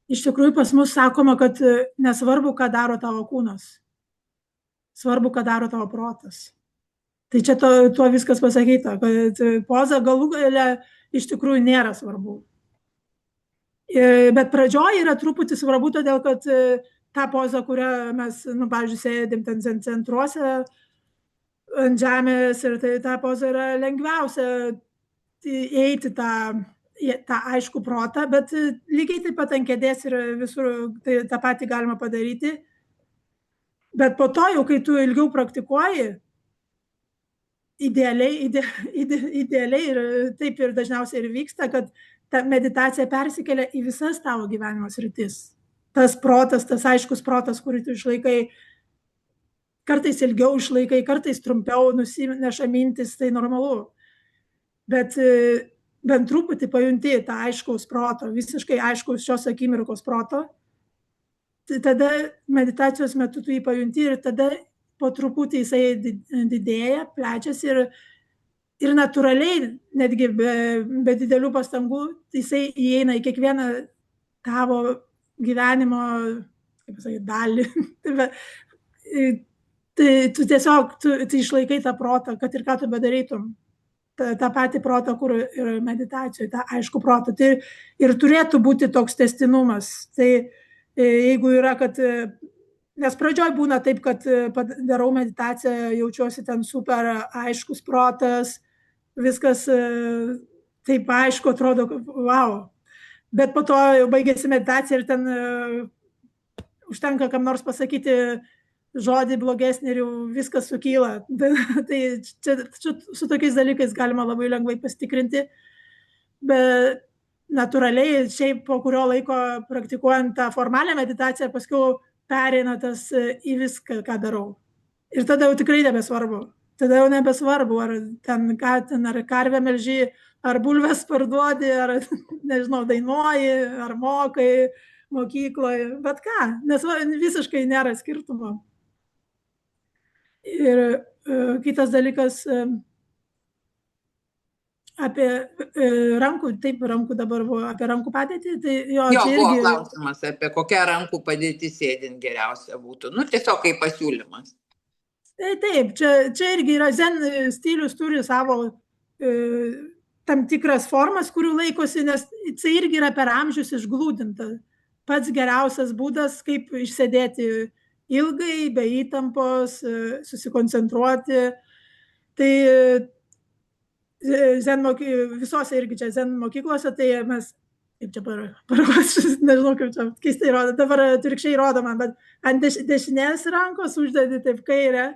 Iš tikrųjų pas mus sakoma, kad nesvarbu, ką daro tavo kūnas, svarbu, ką daro tavo protas. Tai čia tuo viskas pasakyta, kad poza galų gale iš tikrųjų nėra svarbu. Bet pradžioje yra truputį svarbu, todėl kad ta poza, kurią mes, pavyzdžiui, sėdim ten centruose ant žemės ir tai ta poza yra lengviausia eiti tą aišku protą, bet lygiai taip pat ant kėdės ir visur tai tą patį galima padaryti. Bet po to jau, kai tu ilgiau praktikuoji, idealiai ir taip ir dažniausiai ir vyksta, kad ta meditacija persikelia į visas tavo gyvenimo sritis. Tas protas, tas aiškus protas, kurį tu išlaikai, kartais ilgiau išlaikai, kartais trumpiau nusineša mintis, tai normalu. Bet bent truputį pajunti tą aiškaus proto, visiškai aiškaus šios akimirkos proto, tai tada meditacijos metu tu jį pajunti ir tada po truputį jisai didėja, plečiasi ir natūraliai, netgi be didelių pastangų, jisai įeina į kiekvieną tavo gyvenimo, kaip pasakyti, dalį. Tai tu tiesiog tu išlaikai tą protą, kad ir ką tu bedarytum. tą patį protą, kur ir meditacijoje, tą aišku protą. Tai ir turėtų būti toks tęstinumas. Tai Jeigu yra, kad, nes pradžioj būna taip, kad darau meditaciją, jaučiuosi ten super aiškus protas, viskas taip aišku, atrodo, wow. Bet po to jau baigėsi meditacija ir ten užtenka kam nors pasakyti žodį blogesnį ir jau viskas sukyla. Tai čia su tokiais dalykais galima labai lengvai pasitikrinti. Bet natūraliai, šiaip po kurio laiko praktikuojant tą formalią meditaciją, paskui pereina tas į viską, ką darau. Ir tada jau tikrai nebesvarbu. Tada jau nebesvarbu, ar ten karvę melži, ar bulves parduodi, ar, nežinau, dainuoji, ar mokai mokykloje, bet ką, nes visiškai nėra skirtumo. Ir kitas dalykas, apie rankų, taip, rankų dabar buvo, apie rankų padėtį, tai jo buvo klausimas, apie kokią rankų padėtį sėdint geriausia būtų, nu tiesiog kaip pasiūlymas. Taip, čia irgi yra zen stilius, turi savo tam tikras formas, kurių laikosi, nes tai irgi yra per amžius išglūdinta. Pats geriausias būdas, kaip išsėdėti ilgai, be įtampos, susikoncentruoti. Tai visose irgi čia zen mokyklose, tai mes, kaip čia paruošęs, nežinau, kaip čia keistai rodo, dabar atvirkščiai rodoma, bet ant dešinės rankos uždedi taip kairę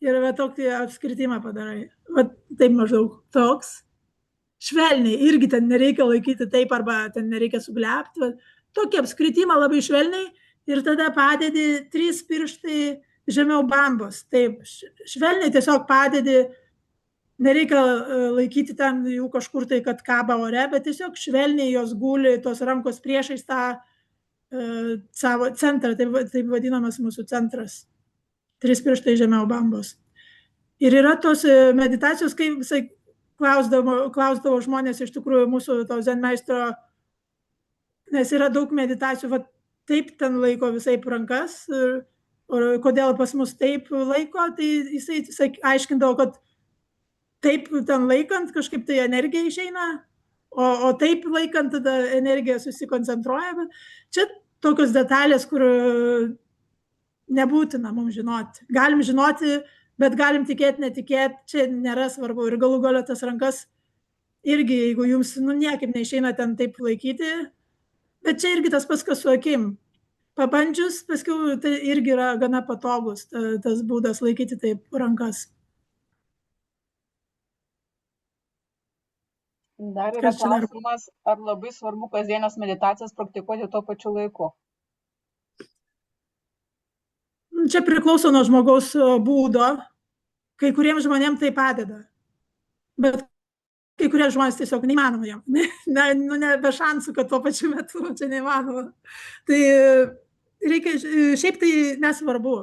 ir tokį apskritimą padarai. Taip maždaug toks. Švelniai, irgi ten nereikia laikyti taip, arba ten nereikia suglebti. Tokį apskritimą labai švelniai ir tada padedi 3 pirštai žemiau bambos. Taip, švelniai tiesiog padedi. Nereikia laikyti ten jų kažkur tai, kad kaba ore, bet tiesiog švelniai jos guli, tos rankos priešais tą savo centrą, taip vadinamas mūsų centras. 3 pirštai žemiau bambos. Ir yra tos meditacijos, kaip visai klausdavo žmonės iš tikrųjų mūsų to zen meistro, nes yra daug meditacijų, taip ten laiko visai rankas, ir kodėl pas mus taip laiko, tai jisai aiškindavo, kad taip ten laikant kažkaip tai energija išeina, o taip laikant tada energija susikoncentruoja. Bet čia tokios detalės, kur nebūtina mums žinoti. Galim žinoti, bet galim tikėti, netikėti, čia nėra svarbu. Ir galų gale tas rankas irgi, jeigu jums niekaip neišeina ten taip laikyti, bet čia irgi tas pats, kas su akim. Pabandžius, paskui tai irgi yra gana patogus tas būdas laikyti taip rankas. Dar yra klausimas, ar labai svarbu kasdienės meditacijas praktikuoti tuo pačiu laiku? Čia priklauso nuo žmogaus būdo. Kai kuriems žmonėms tai padeda. Bet kai kurie žmonės tiesiog neįmanoma jam. Be šansų, kad tuo pačiu metu čia neįmanoma. Tai reikia, šiaip tai nesvarbu.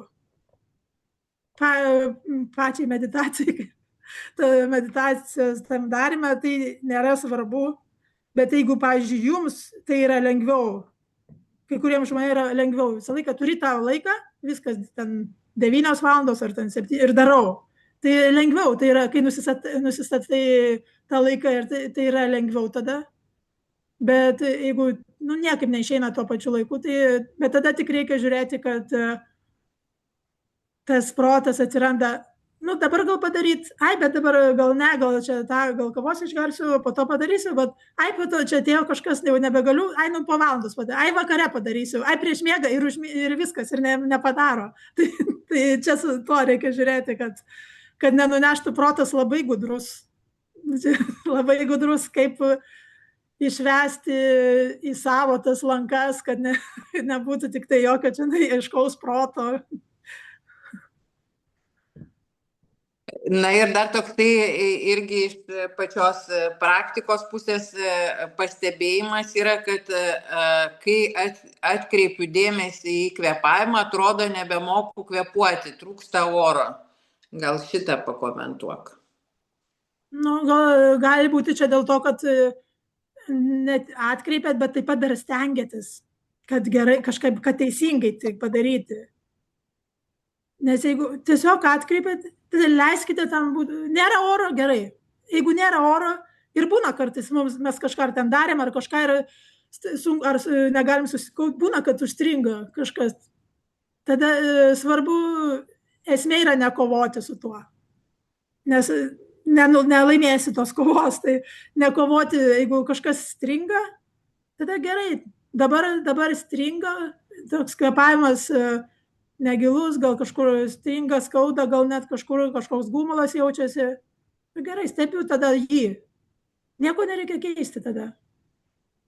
Pačiai meditacijai. Meditacijos tam darime, tai nėra svarbu, bet jeigu, pavyzdžiui, jums tai yra lengviau, kai kuriems žmonėms yra lengviau, visą laiką turi tą laiką, viskas ten 9 valandos ar ten 7 ir darau. Tai lengviau, tai yra, kai nusistatai tą laiką ir tai yra lengviau tada. Bet jeigu niekaip neišeina tuo pačiu laiku, bet tada tik reikia žiūrėti, kad tas protas atsiranda. Dabar gal padaryt, bet dabar gal ne, gal čia gal kavos išgersiu, po to padarysiu, bet po to čia atėjo kažkas, jau nebegaliu, po valandos padarysiu, vakare padarysiu, prieš miegą ir viskas, ir nepadaro. Tai čia su to reikia žiūrėti, kad nenuneštų protas labai gudrus. Labai gudrus, kaip išvesti į savo tas lankas, kad nebūtų tik tai jokio čia aiškaus proto. Na ir dar toks tai irgi iš pačios praktikos pusės pastebėjimas yra, kad kai atkreipiu dėmesį į kvėpavimą, atrodo nebemoku kvėpuoti, trūksta oro. Gal šitą pakomentuok. Gali būti čia dėl to, kad net atkreipėt, bet taip pat dar stengiatės, kad gerai, kažkaip, kad teisingai tai padaryti. Nes jeigu tiesiog atkreipėt, tai leiskite tam būti. Nėra oro, gerai. Jeigu nėra oro, ir būna kartais mes kažką ten darėm, ar kažką ir ar negalim susikaupti, būna, kad užstringa kažkas. Tada svarbu, esmė yra nekovoti su tuo. Nes nelaimėsi tos kovos, tai nekovoti, jeigu kažkas stringa, tada gerai, dabar stringa, toks kvėpavimas negilus, gal kažkur stringa, skauda, gal net kažkoks gumulas jaučiasi. Gerai, stebiu tada jį. Nieko nereikia keisti tada.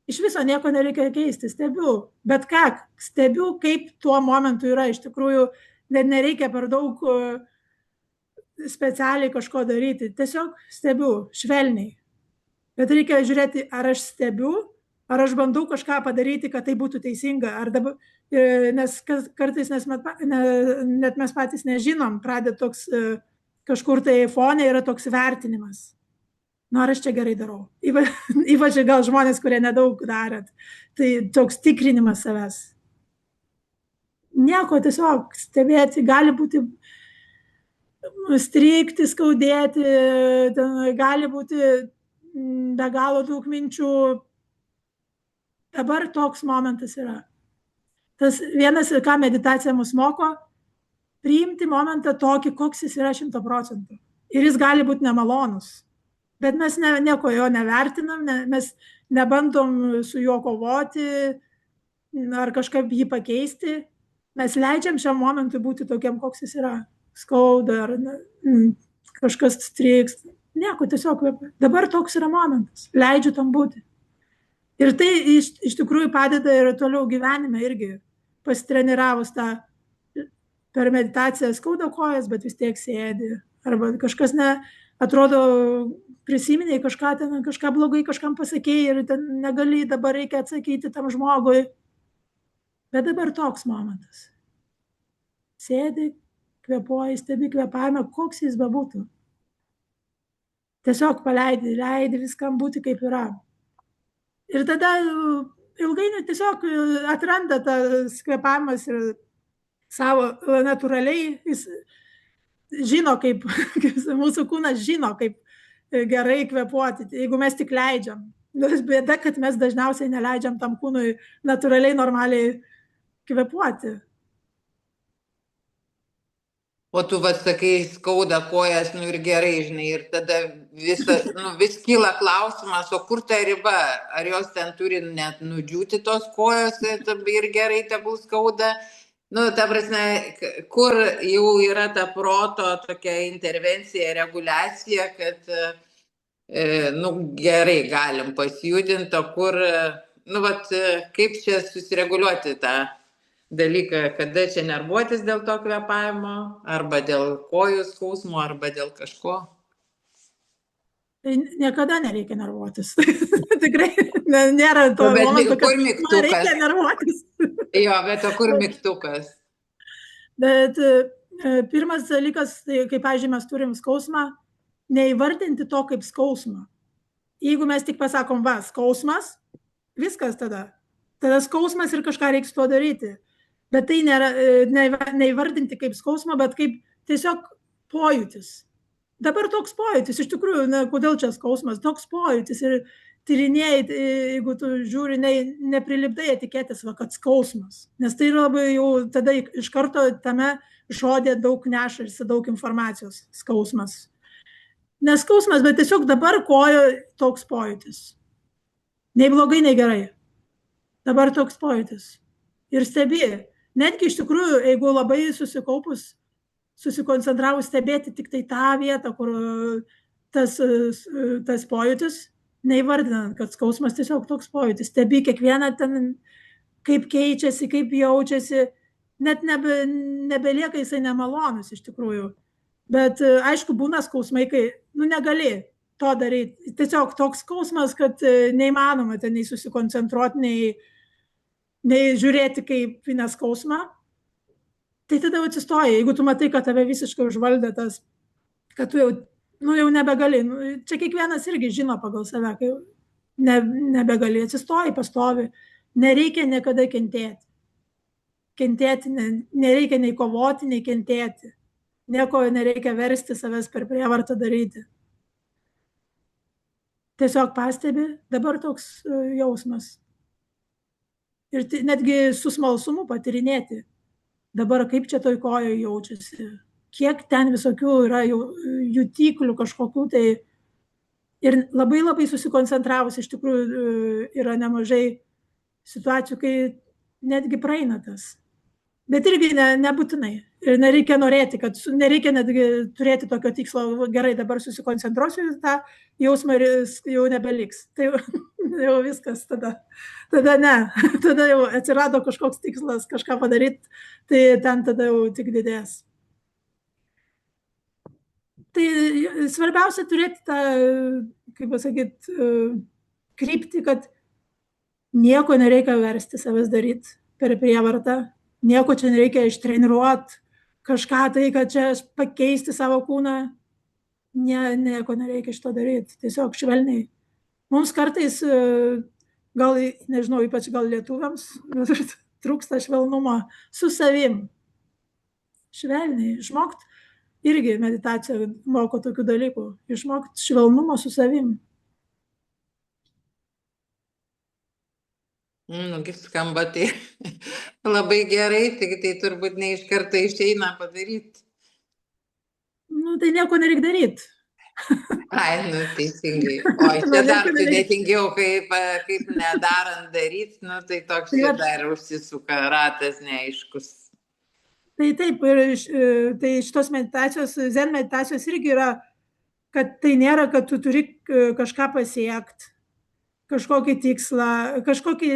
Iš viso nieko nereikia keisti, stebiu. Bet ką, stebiu, kaip tuo momentu yra. Iš tikrųjų, nereikia per daug specialiai kažko daryti. Tiesiog stebiu, švelniai. Bet reikia žiūrėti, ar aš stebiu, ar aš bandau kažką padaryti, kad tai būtų teisinga. Nes kartais net mes patys nežinom, pradeda toks kažkur tai fone yra toks vertinimas. Ar aš čia gerai darau. Ypač gal žmonės, kurie nedaug darėt. Tai toks tikrinimas savęs. Nieko, tiesiog stebėti, gali būti strigti, skaudėti, gali būti be galo daug minčių. Dabar toks momentas yra. Tas vienas, ką meditacija mus moko, priimti momentą tokį, koks jis yra 100%. Ir jis gali būti nemalonus. Bet mes nieko jo nevertinam, mes nebandom su juo kovoti ar kažkaip jį pakeisti. Mes leidžiam šiam momentui būti tokiam, koks jis yra. Skauda ar kažkas strigs. Nieko, tiesiog dabar toks yra momentas. Leidžiu tam būti. Ir tai iš tikrųjų padeda ir toliau gyvenime irgi. Pasitreniravus tą per meditaciją skauda kojas, bet vis tiek sėdi. Arba kažkas atrodo prisiminiai kažką blogai kažkam pasakėjai ir ten negali, dabar reikia atsakyti tam žmogui. Bet dabar toks momentas. Sėdi, kvėpuoji, stebi kvėpavimą, koks jis bebūtų. Tiesiog leidi viskam būti kaip yra. Ir tada ilgainiui tiesiog atranda tas kvėpavimas ir savo natūraliai, jis žino, kaip mūsų kūnas žino, kaip gerai kvėpuoti, jeigu mes tik leidžiam. Bėda, kad mes dažniausiai neleidžiam tam kūnui natūraliai, normaliai kvėpuoti. O tu sakai, skauda kojas, ir gerai, žinai, ir tada vis kyla klausimas, o kur ta riba? Ar jos ten turi net nudžiūti tos kojos ir gerai tegul skauda? Ta prasme, kur jau yra ta proto tokia intervencija, reguliacija, kad, gerai, galim pasijudinti, o kur, kaip čia susireguliuoti tą dalyką, kada čia nervuotis dėl to kvėpavimo, arba dėl kojų skausmo, arba dėl kažko. Tai niekada nereikia nervuotis. Tikrai nėra to momento, kad reikia nervuotis. Jo, bet o kur mygtukas? Bet pirmas dalykas, tai kaip, pavyzdžiui, mes turim skausmą, neįvardinti to kaip skausmą. Jeigu mes tik pasakom, skausmas, viskas tada. Tada skausmas ir kažką reiks tuo daryti. Bet tai nėra, neįvardinti kaip skausmą, bet kaip tiesiog pojūtis. Dabar toks pojūtis, iš tikrųjų, kodėl čia skausmas, toks pojūtis ir tyrinėjai, jeigu tu žiūri, neprilipdai etiketės, kad skausmas. Nes tai yra labai jau tada iš karto tame žodė daug neša ir daug informacijos skausmas. Ne skausmas, bet tiesiog dabar kojo toks pojūtis. Nei blogai, nei gerai. Dabar toks pojūtis. Ir stebi. Netgi iš tikrųjų, jeigu labai susikoncentravus stebėti tik tai tą vietą, kur tas pojūtis, neįvardinant, kad skausmas tiesiog toks pojūtis. Stebi kiekvieną ten, kaip keičiasi, kaip jaučiasi, net nebelieka jisai nemalonus iš tikrųjų. Bet aišku, būna skausmai, kai negali to daryti. Tiesiog toks skausmas, kad neįmanoma ten nei susikoncentruoti, nei žiūrėti kaip į neskausmą. Tai tada atsistoji, jeigu tu matai, kad tave visiškai užvaldė tas, kad tu jau nebegali. Čia kiekvienas irgi žino pagal save, kai nebegali, atsistoji, pastovi. Nereikia niekada kentėti. Kentėti nereikia nei kovoti, nei kentėti. Nieko nereikia versti savęs per prievartą daryti. Tiesiog pastebi, dabar toks jausmas. Ir netgi su smalsumu patyrinėti. Dabar kaip čia toj kojoje jaučiasi, kiek ten visokių yra jutiklių kažkokių, tai ir labai labai susikoncentravus iš tikrųjų yra nemažai situacijų, kai netgi praeina tas. Bet irgi nebūtinai. Ir nereikia norėti, kad nereikia netgi turėti tokio tikslo, gerai, dabar susikoncentruosiu į tą jausmą ir jis jau nebeliks. Tai jau viskas tada. Tada ne. Tada jau atsirado kažkoks tikslas kažką padaryti, tai ten tada jau tik didės. Tai svarbiausia turėti tą, kaip pasakyti, kryptį, kad nieko nereikia versti savęs daryti per prievartą. Nieko čia nereikia ištreniruoti, kažką tai, kad čia pakeisti savo kūną. Nieko nereikia šito daryti, tiesiog švelniai. Mums kartais, gal, nežinau, ypač gal lietuviams, trūksta švelnumo su savim. Švelniai, išmokt, irgi meditacija moko tokių dalykų, išmokt švelnumo su savim. Kaip skamba, tai labai gerai, tik tai turbūt ne iš karto išeina padaryti. Tai nieko nereikia daryti. Ai, teisingai. O čia dar sudėtingiau, kaip nedarant daryti, tai toks čia dar užsisuka ratas neaiškus. Tai taip, ir tai šitos meditacijos, zen meditacijos irgi yra, kad tai nėra, kad tu turi kažką pasiekti, kažkokį tikslą, kažkokį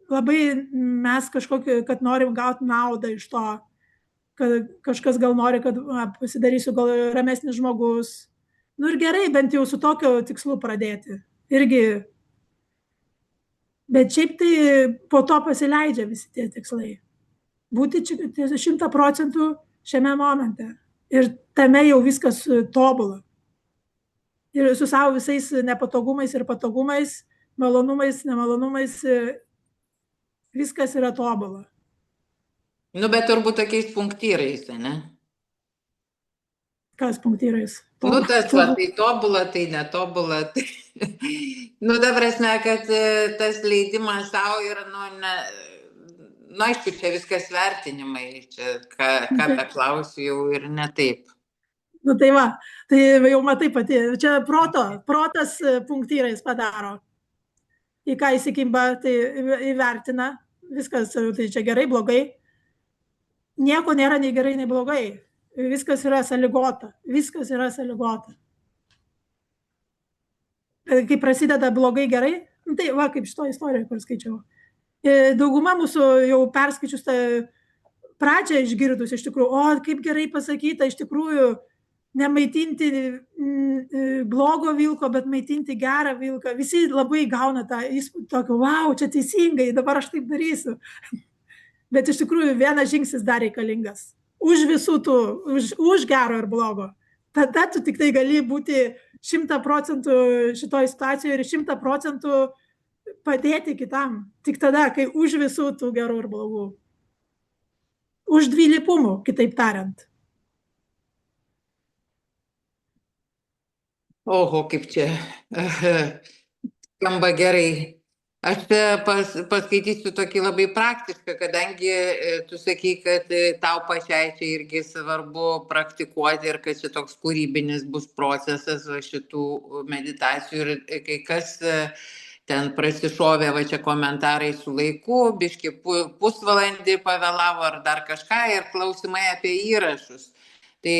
labai mes kažkokį, kad norim gauti naudą iš to, kad kažkas gal nori, kad pasidarysiu gal ramesnis žmogus. Ir gerai, bent jau su tokio tikslu pradėti. Irgi. Bet šiaip tai po to pasileidžia visi tie tikslai. Būti 100% šiame momente. Ir tame jau viskas tobula. Ir su savo visais nepatogumais ir patogumais, malonumais, nemalonumais, viskas yra tobula. Bet turbūt tokiais punktyrais, ne? Kas punktyrais? Tas tai tobula, tai netobula. Ta prasme, kad tas leidimas savo yra, aišku, čia viskas vertinimai, čia ką beklausiu jau ir ne taip. Tai va, tai jau matai pati, čia protas punktyrais padaro. Į ką įsikimba, tai įvertina, viskas, tai čia gerai, blogai. Nieko nėra nei gerai, nei blogai. Viskas yra sąlygota. Viskas yra sąlygota. Kai prasideda blogai gerai, tai va, kaip šito istoriją, kur skaičiau. Dauguma mūsų jau perskaičius tą pradžią išgirdus, iš tikrųjų, kaip gerai pasakyta, iš tikrųjų, nemaitinti blogo vilko, bet maitinti gerą vilką. Visi labai gauna tą įspūdį tokio, wow, čia teisingai, dabar aš taip darysiu. Bet iš tikrųjų vienas žingsnis dar reikalingas. Už visų tų, už gero ir blogo. Tada tu tik tai gali būti 100% šitoj situacijoje ir 100% padėti kitam. Tik tada, kai už visų tų gerų ir blogų. Už dvilypumų, kitaip tariant. Oho, kaip čia skamba gerai. Aš paskaitysiu tokį labai praktišką, kadangi tu sakai, kad tau pačiai čia irgi svarbu praktikuoti ir kad čia toks kūrybinis bus procesas šitų meditacijų ir kai kas ten prasišovė va čia komentarai su laiku, biški pusvalandį pavėlavo ar dar kažką ir klausimai apie įrašus. Tai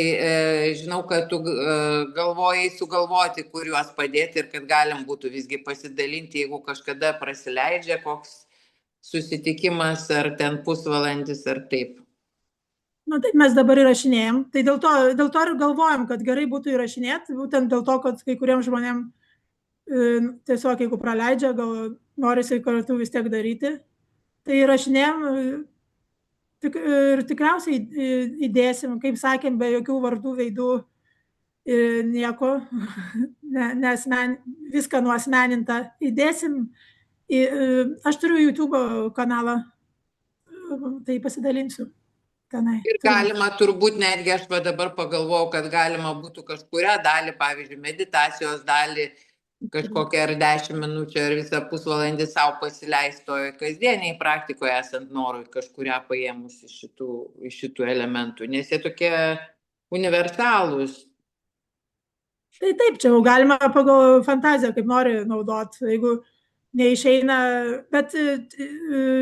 žinau, kad tu galvojai sugalvoti, kur juos padėti ir kad galim būtų visgi pasidalinti, jeigu kažkada prasileidžia koks susitikimas ar ten pusvalandis ar taip. Tai mes dabar įrašinėjom. Tai dėl to ir galvojam, kad gerai būtų įrašinėti, būtent dėl to, kad kai kuriem žmonėm tiesiog jeigu praleidžia, gal norisi kartu vis tiek daryti. Tai įrašinėjom. Ir tikriausiai įdėsim, kaip sakėm, be jokių vardų, veidų ir nieko, viską nuasmeninta. Įdėsim, aš turiu YouTube kanalą, tai pasidalinsiu tenai. Ir galima turbūt netgi, aš dabar pagalvojau, kad galima būtų kažkurią dalį, pavyzdžiui, meditacijos dalį kažkokią ar 10 minučių, ar visą pusvalandį savo pasileistojo kasdieniai praktikoje esant norui kažkuria paėmus iš šitų elementų, nes jie tokie universalūs. Tai taip, čia jau galima pagal fantaziją, kaip nori naudoti, jeigu neišeina, bet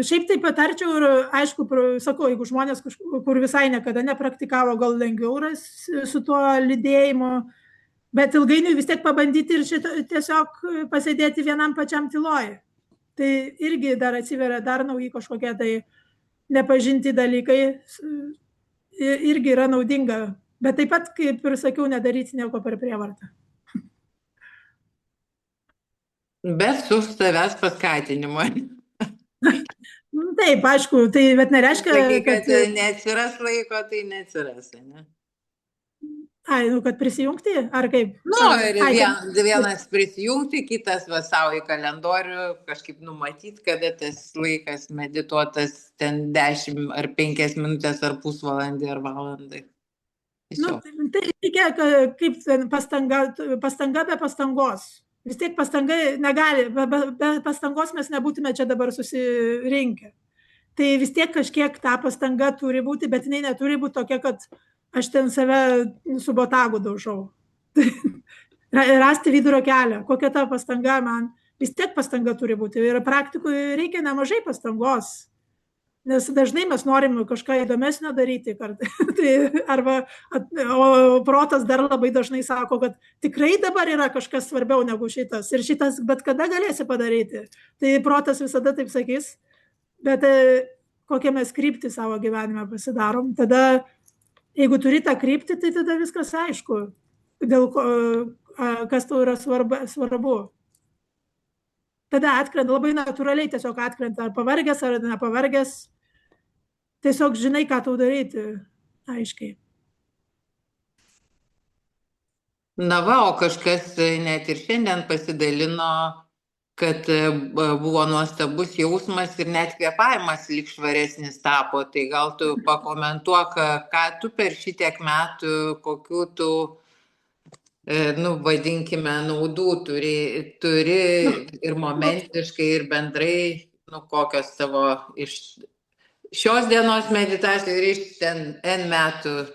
šiaip tai patarčiau ir aišku, sakau, jeigu žmonės, kur visai niekada nepraktikavo, gal lengviau yra su tuo lydėjimu, bet ilgainiui vis tiek pabandyti ir tiesiog pasėdėti vienam pačiam tyloj. Tai irgi dar atsiveria dar nauji kažkokie tai nepažinti dalykai, irgi yra naudinga. Bet taip pat, kaip ir sakiau, nedaryti nieko per prievartą. Bet su savęs paskatinimu. Taip, aišku, tai bet nereiškia, kad neatsiras laiko, tai neatsiras, ne? Ai, kad prisijungti, ar kaip? Ir vienas prisijungti, kitas savo į kalendorių kažkaip numatyti, kada tas laikas medituotas ten 10 ar 5 minutės ar pusvalandį ar valandai. Tai reikia kaip pastanga be pastangos. Vis tiek pastanga negali, be pastangos mes nebūtume čia dabar susirinkę. Tai vis tiek kažkiek ta pastanga turi būti, bet jinai neturi būti tokia, kad aš ten save su botagu daužau. Rasti vidurio kelią, kokia ta pastanga man. Vis tiek pastanga turi būti. Ir praktikoje reikia nemažai pastangos. Nes dažnai mes norim kažką įdomesnio daryti, o protas dar labai dažnai sako, kad tikrai dabar yra kažkas svarbiau negu šitas ir šitas bet kada galėsi padaryti. Tai protas visada taip sakys, bet kokią mes kryptį savo gyvenime pasidarom, tada jeigu turi tą kryptį, tai tada viskas aišku, kas tau yra svarbu. Tada atkrenta, labai natūraliai tiesiog atkrenta, ar pavargęs, ar nepavargęs. Tiesiog žinai, ką tau daryti, aiškiai. Na o kažkas net ir šiandien pasidalino, kad buvo nuostabus jausmas ir net kvėpavimas lyg švaresnis tapo. Tai gal tu pakomentuok, ką tu per šitiek metų, kokių tu, vadinkime, naudų turi ir momentiškai, ir bendrai, kokios tavo iš šios dienos meditacijų ir iš ten N metų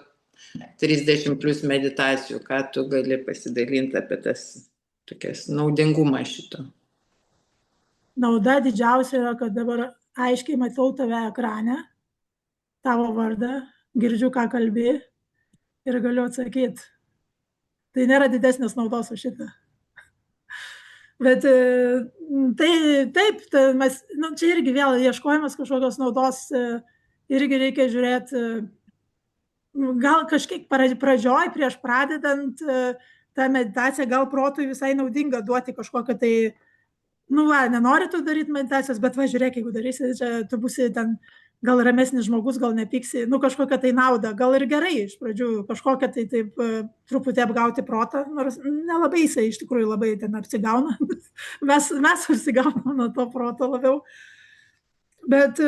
30 plus meditacijų, ką tu gali pasidalinti apie tas tokias naudingumą šito. Nauda didžiausia yra, kad dabar aiškiai matau tave ekrane, tavo vardą, girdžiu, ką kalbi ir galiu atsakyti. Tai nėra didesnės naudos už šitą. Bet taip, čia irgi vėl ieškojimas kažkokios naudos, irgi reikia žiūrėti, gal kažkiek pradžioj, prieš pradedant tą meditaciją, gal protui visai naudinga duoti kažkokią tai, nenori tu daryti meditacijos, bet žiūrėk, jeigu darysi, čia tu būsi ten gal ramesnis žmogus, gal nepyksi, kažkokią tai naudą, gal ir gerai iš pradžių kažkokią tai taip truputį apgauti protą, nors nelabai jisai iš tikrųjų labai ten apsigauna, mes apsigaunam nuo to proto labiau, bet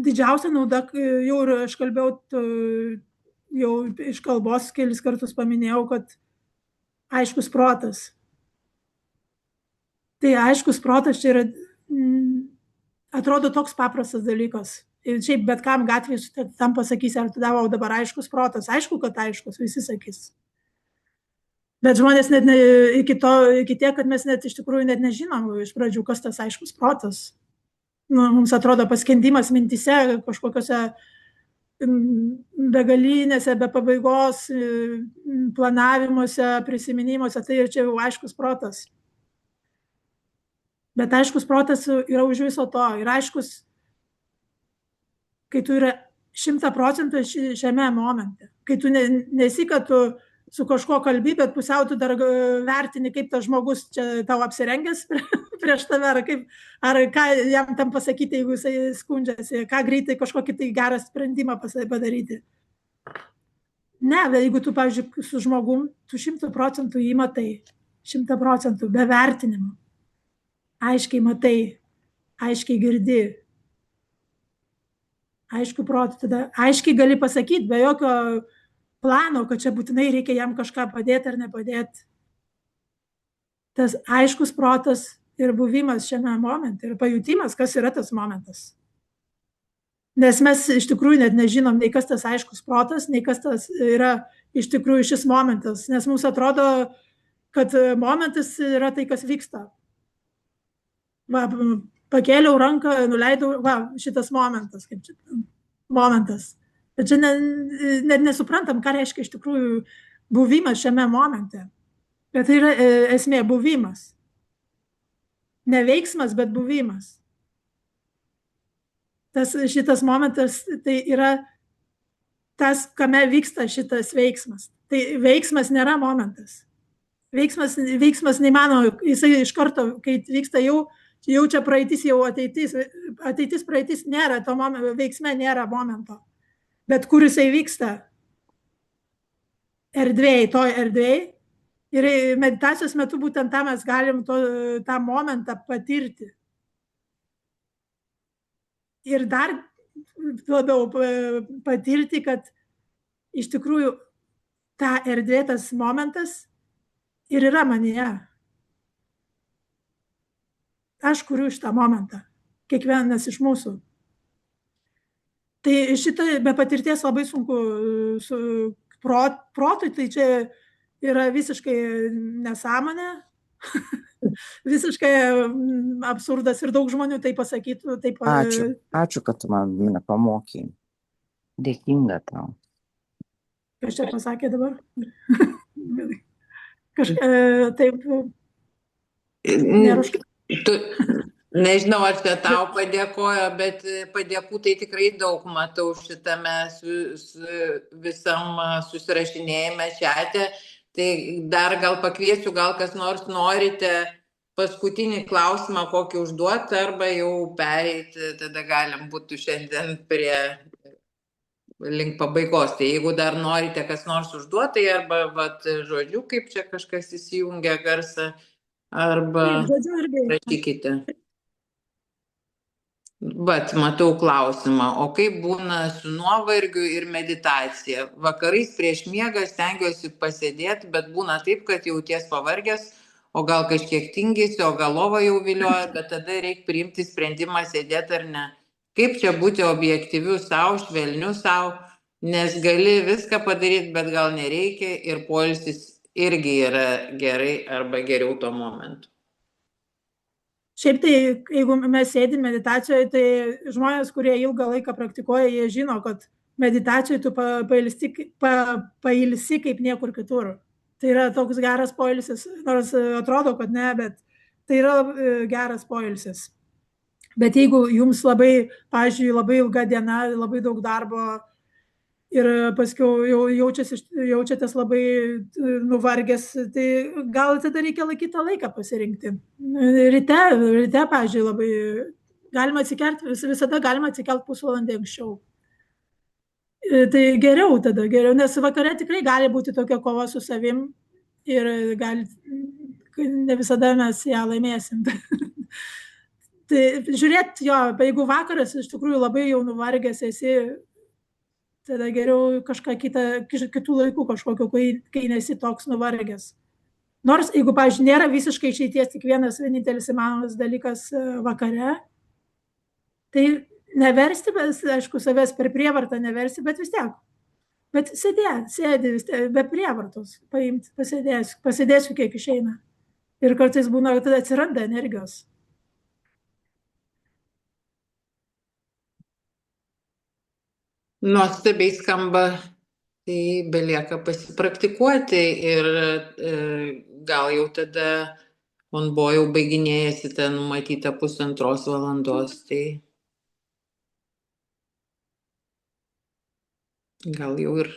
didžiausia nauda, jau ir aš kalbėjau, jau iš kalbos kelis kartus paminėjau, kad aiškus protas. Tai aiškus protas čia yra atrodo toks paprastas dalykas. Ir šiaip bet kam gatvėje tam pasakysi, ar tu dabar aiškus protas. Aišku, kad aiškus, visi sakys. Bet žmonės net iki tiek, kad mes net iš tikrųjų net nežinom iš pradžių, kas tas aiškus protas. Mums atrodo paskendimas mintise, kažkokiose begalinėse, be pabaigos planavimuose, prisiminimuose, tai ir čia jau aiškus protas. Bet aiškus protas yra už viso to. Ir aiškus, kai tu yra 100% šiame momente. Kai tu nesi, kad tu su kažko kalbi, bet pusiau tu dar vertini, kaip tas žmogus čia tau apsirengęs prieš tave, ar ką jam tam pasakyti, jeigu jisai skundžiasi, ką greitai kažkokį tai gerą sprendimą padaryti. Ne, bet jeigu tu, pavyzdžiui, su žmogum, tu 100% jį matai, 100% be vertinimo. Aiškiai matai, aiškiai girdi, aišku protų, tada aiškiai gali pasakyti, be jokio plano, kad čia būtinai reikia jam kažką padėti ar nepadėti. Tas aiškus protas ir buvimas šiame momente ir pajutimas, kas yra tas momentas. Nes mes iš tikrųjų net nežinom, nei kas tas aiškus protas, nei kas tas yra iš tikrųjų šis momentas. Nes mums atrodo, kad momentas yra tai, kas vyksta. Va, pakėliau ranką, nuleidau, va, šitas momentas, kaip čia, momentas. Bet čia net nesuprantam, ką reiškia iš tikrųjų buvimas šiame momente. Bet tai yra esmė buvimas. Ne veiksmas, bet buvimas. Šitas momentas tai yra tas, kame vyksta šitas veiksmas. Tai veiksmas nėra momentas. Veiksmas neįmanoma, jisai iš karto, kai vyksta jau čia praeitis, jau ateitis. Ateitis, praeitis nėra, to veiksme nėra momento. Bet kur jisai vyksta? Erdvėj, toj erdvėj. Ir meditacijos metu būtent tą mes galim tą momentą patirti. Ir dar labiau patirti, kad iš tikrųjų ta erdvė, tas momentas ir yra manyje. Aš kuriu šitą momentą, kiekvienas iš mūsų. Tai šitą be patirties labai sunku protui, tai čia yra visiškai nesąmonė, visiškai absurdas ir daug žmonių tai pasakytų. Taip, Ačiū, kad tu man pamokei. Dėkinga tau. Kas čia pasakė dabar? Taip. Nežinau, ar čia tau padėkojo, bet padėkų tai tikrai daug matau šitame visam susirašinėjime čiate. Tai dar gal pakviesiu, gal kas nors norite paskutinį klausimą kokį užduoti, arba jau pereiti, tada galim būtų šiandien link pabaigos. Tai jeigu dar norite kas nors užduoti, arba žodžiu, kaip čia kažkas įsijungia garsą, arba rašykite. Bet matau klausimą, o kaip būna su nuovargiu ir meditacija? Vakarais prieš miegą stengiuosi pasėdėti, bet būna taip, kad jauties pavargęs, o gal kažkiek tingėsi, o gal lova jau vilioja, bet tada reikia priimti sprendimą sėdėti ar ne. Kaip čia būti objektyviu savo, švelniu savo, nes gali viską padaryti, bet gal nereikia ir poilsis irgi yra gerai arba geriau tuo momentu. Šiaip tai, jeigu mes sėdim meditacijoje, tai žmonės, kurie ilgą laiką praktikuoja, jie žino, kad meditacijoje tu pailsi kaip niekur kitur. Tai yra toks geras poilsis, nors atrodo, kad ne, bet tai yra geras poilsis. Bet jeigu jums labai, pavyzdžiui, labai ilga diena, labai daug darbo ir paskiau jaučiatės labai nuvargęs, tai gal tada reikia kitą laiką pasirinkti. Ryte, pavyzdžiui, labai galima atsikelti, visada galima atsikelti pusvalandį anksčiau. Tai geriau, nes vakare tikrai gali būti tokia kova su savim ir ne visada mes ją laimėsim. Tai žiūrėt, jeigu vakaras iš tikrųjų labai jau nuvargęs esi, tada geriau kažką kitų laikų kažkokio, kai nesi toks nuvargęs. Nors, jeigu, pavyzdžiui, nėra visiškai išeities, tik vienintelis įmanomas dalykas vakare, tai neversti, aišku, savęs per prievartą neversti, bet vis tiek. Bet sėdi vis tiek, be prievartos, paimti, pasėdėsiu kiek išeina. Ir kartais būna, tada atsiranda energijos. Nuostabiai skamba, tai belieka pasipraktikuoti ir gal jau tada buvo jau baiginėjasi tą numatytą 1,5 valandos, tai gal jau ir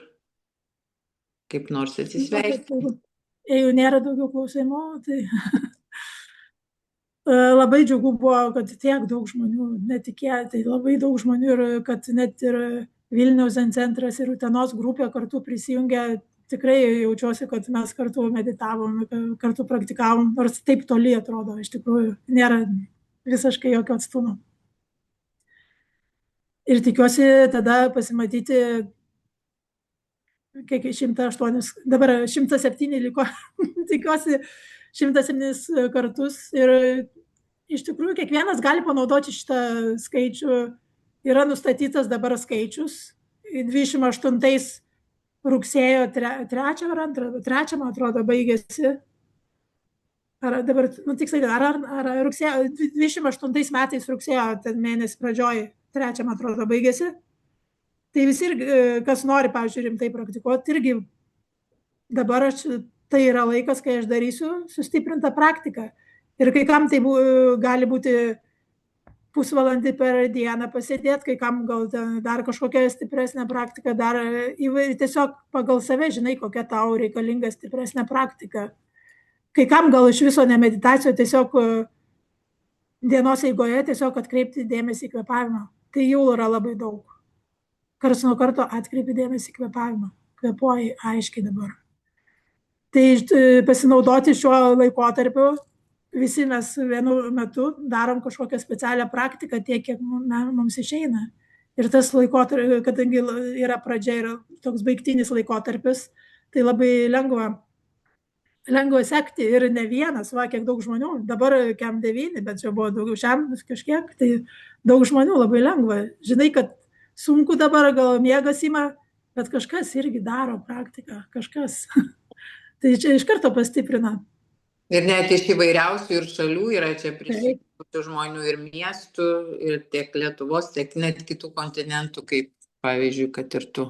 kaip nors atsisveikinti. Jeigu nėra daugiau klausimų, tai labai džiugu buvo, kad tiek daug žmonių netikėtai, labai daug žmonių ir kad net ir Vilniaus Zen centras ir Utenos grupė kartu prisijungė. Tikrai jaučiuosi, kad mes kartu meditavom, kartu praktikavom, nors taip toli atrodo, iš tikrųjų nėra visiškai jokio atstumo. Ir tikiuosi tada pasimatyti kiek 108, dabar 107 liko, tikiuosi 107 kartus. Ir iš tikrųjų kiekvienas gali panaudoti šitą skaičių. Yra nustatytas dabar skaičius. 28 rugsėjo 3, man atrodo, baigėsi. Ar dabar, tiksliai, ar rugsėjo, 28 metais rugsėjo mėnesį pradžioj 3, man atrodo, baigėsi. Tai visi, kas nori, pavyzdžiui, rimtai praktikuoti, irgi dabar tai yra laikas, kai aš darysiu sustiprintą praktiką. Ir kai kam tai gali būti pusvalandį per dieną pasėdėti, kai kam gal dar kažkokia stipresnė praktika, dar tiesiog pagal save žinai, kokia tau reikalinga stipresnė praktika. Kai kam gal iš viso ne meditacijoje, tiesiog dienos eigoje tiesiog atkreipti dėmesį į kvėpavimą. Tai jau yra labai daug. Karts nuo karto atkreipi dėmesį į kvėpavimą. Kvėpuoji aiškiai dabar. Tai pasinaudoti šiuo laikotarpiu, visi mes vienu metu darom kažkokią specialią praktiką tiek, kiek mums išeina. Ir tas laikotarpis, kadangi yra pradžia ir toks baigtinis laikotarpis, tai labai lengva sekti. Ir ne vienas, kiek daug žmonių, dabar kem 9, bet čia buvo daugiau šiam kažkiek, tai daug žmonių labai lengva. Žinai, kad sunku dabar, gal miegas ima, bet kažkas irgi daro praktiką, kažkas. Tai čia iš karto pastiprina. Ir net iš įvairiausių ir šalių yra čia prisijungusių žmonių ir miestų, ir tiek Lietuvos, tiek net kitų kontinentų, kaip pavyzdžiui, kad ir tu.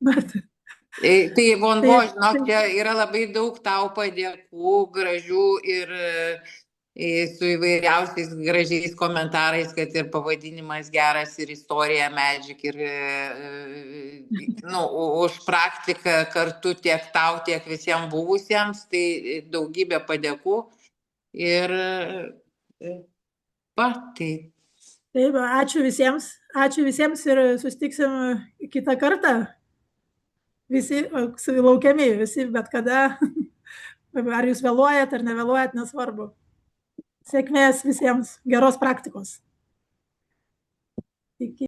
Tai Vonvo, žinok, čia yra labai daug tau padėkų, gražių ir su įvairiausiais gražiais komentarais, kad ir pavadinimas geras, ir istorija Magic, ir už praktiką kartu tiek tau, tiek visiems buvusiems, tai daugybė padėkų. Ir tai. Taip, ačiū visiems ir susitiksim kitą kartą. Visi laukiami, visi bet kada, ar jūs vėluojat ar nevėluojat, nesvarbu. Sėkmės visiems, geros praktikos. Iki.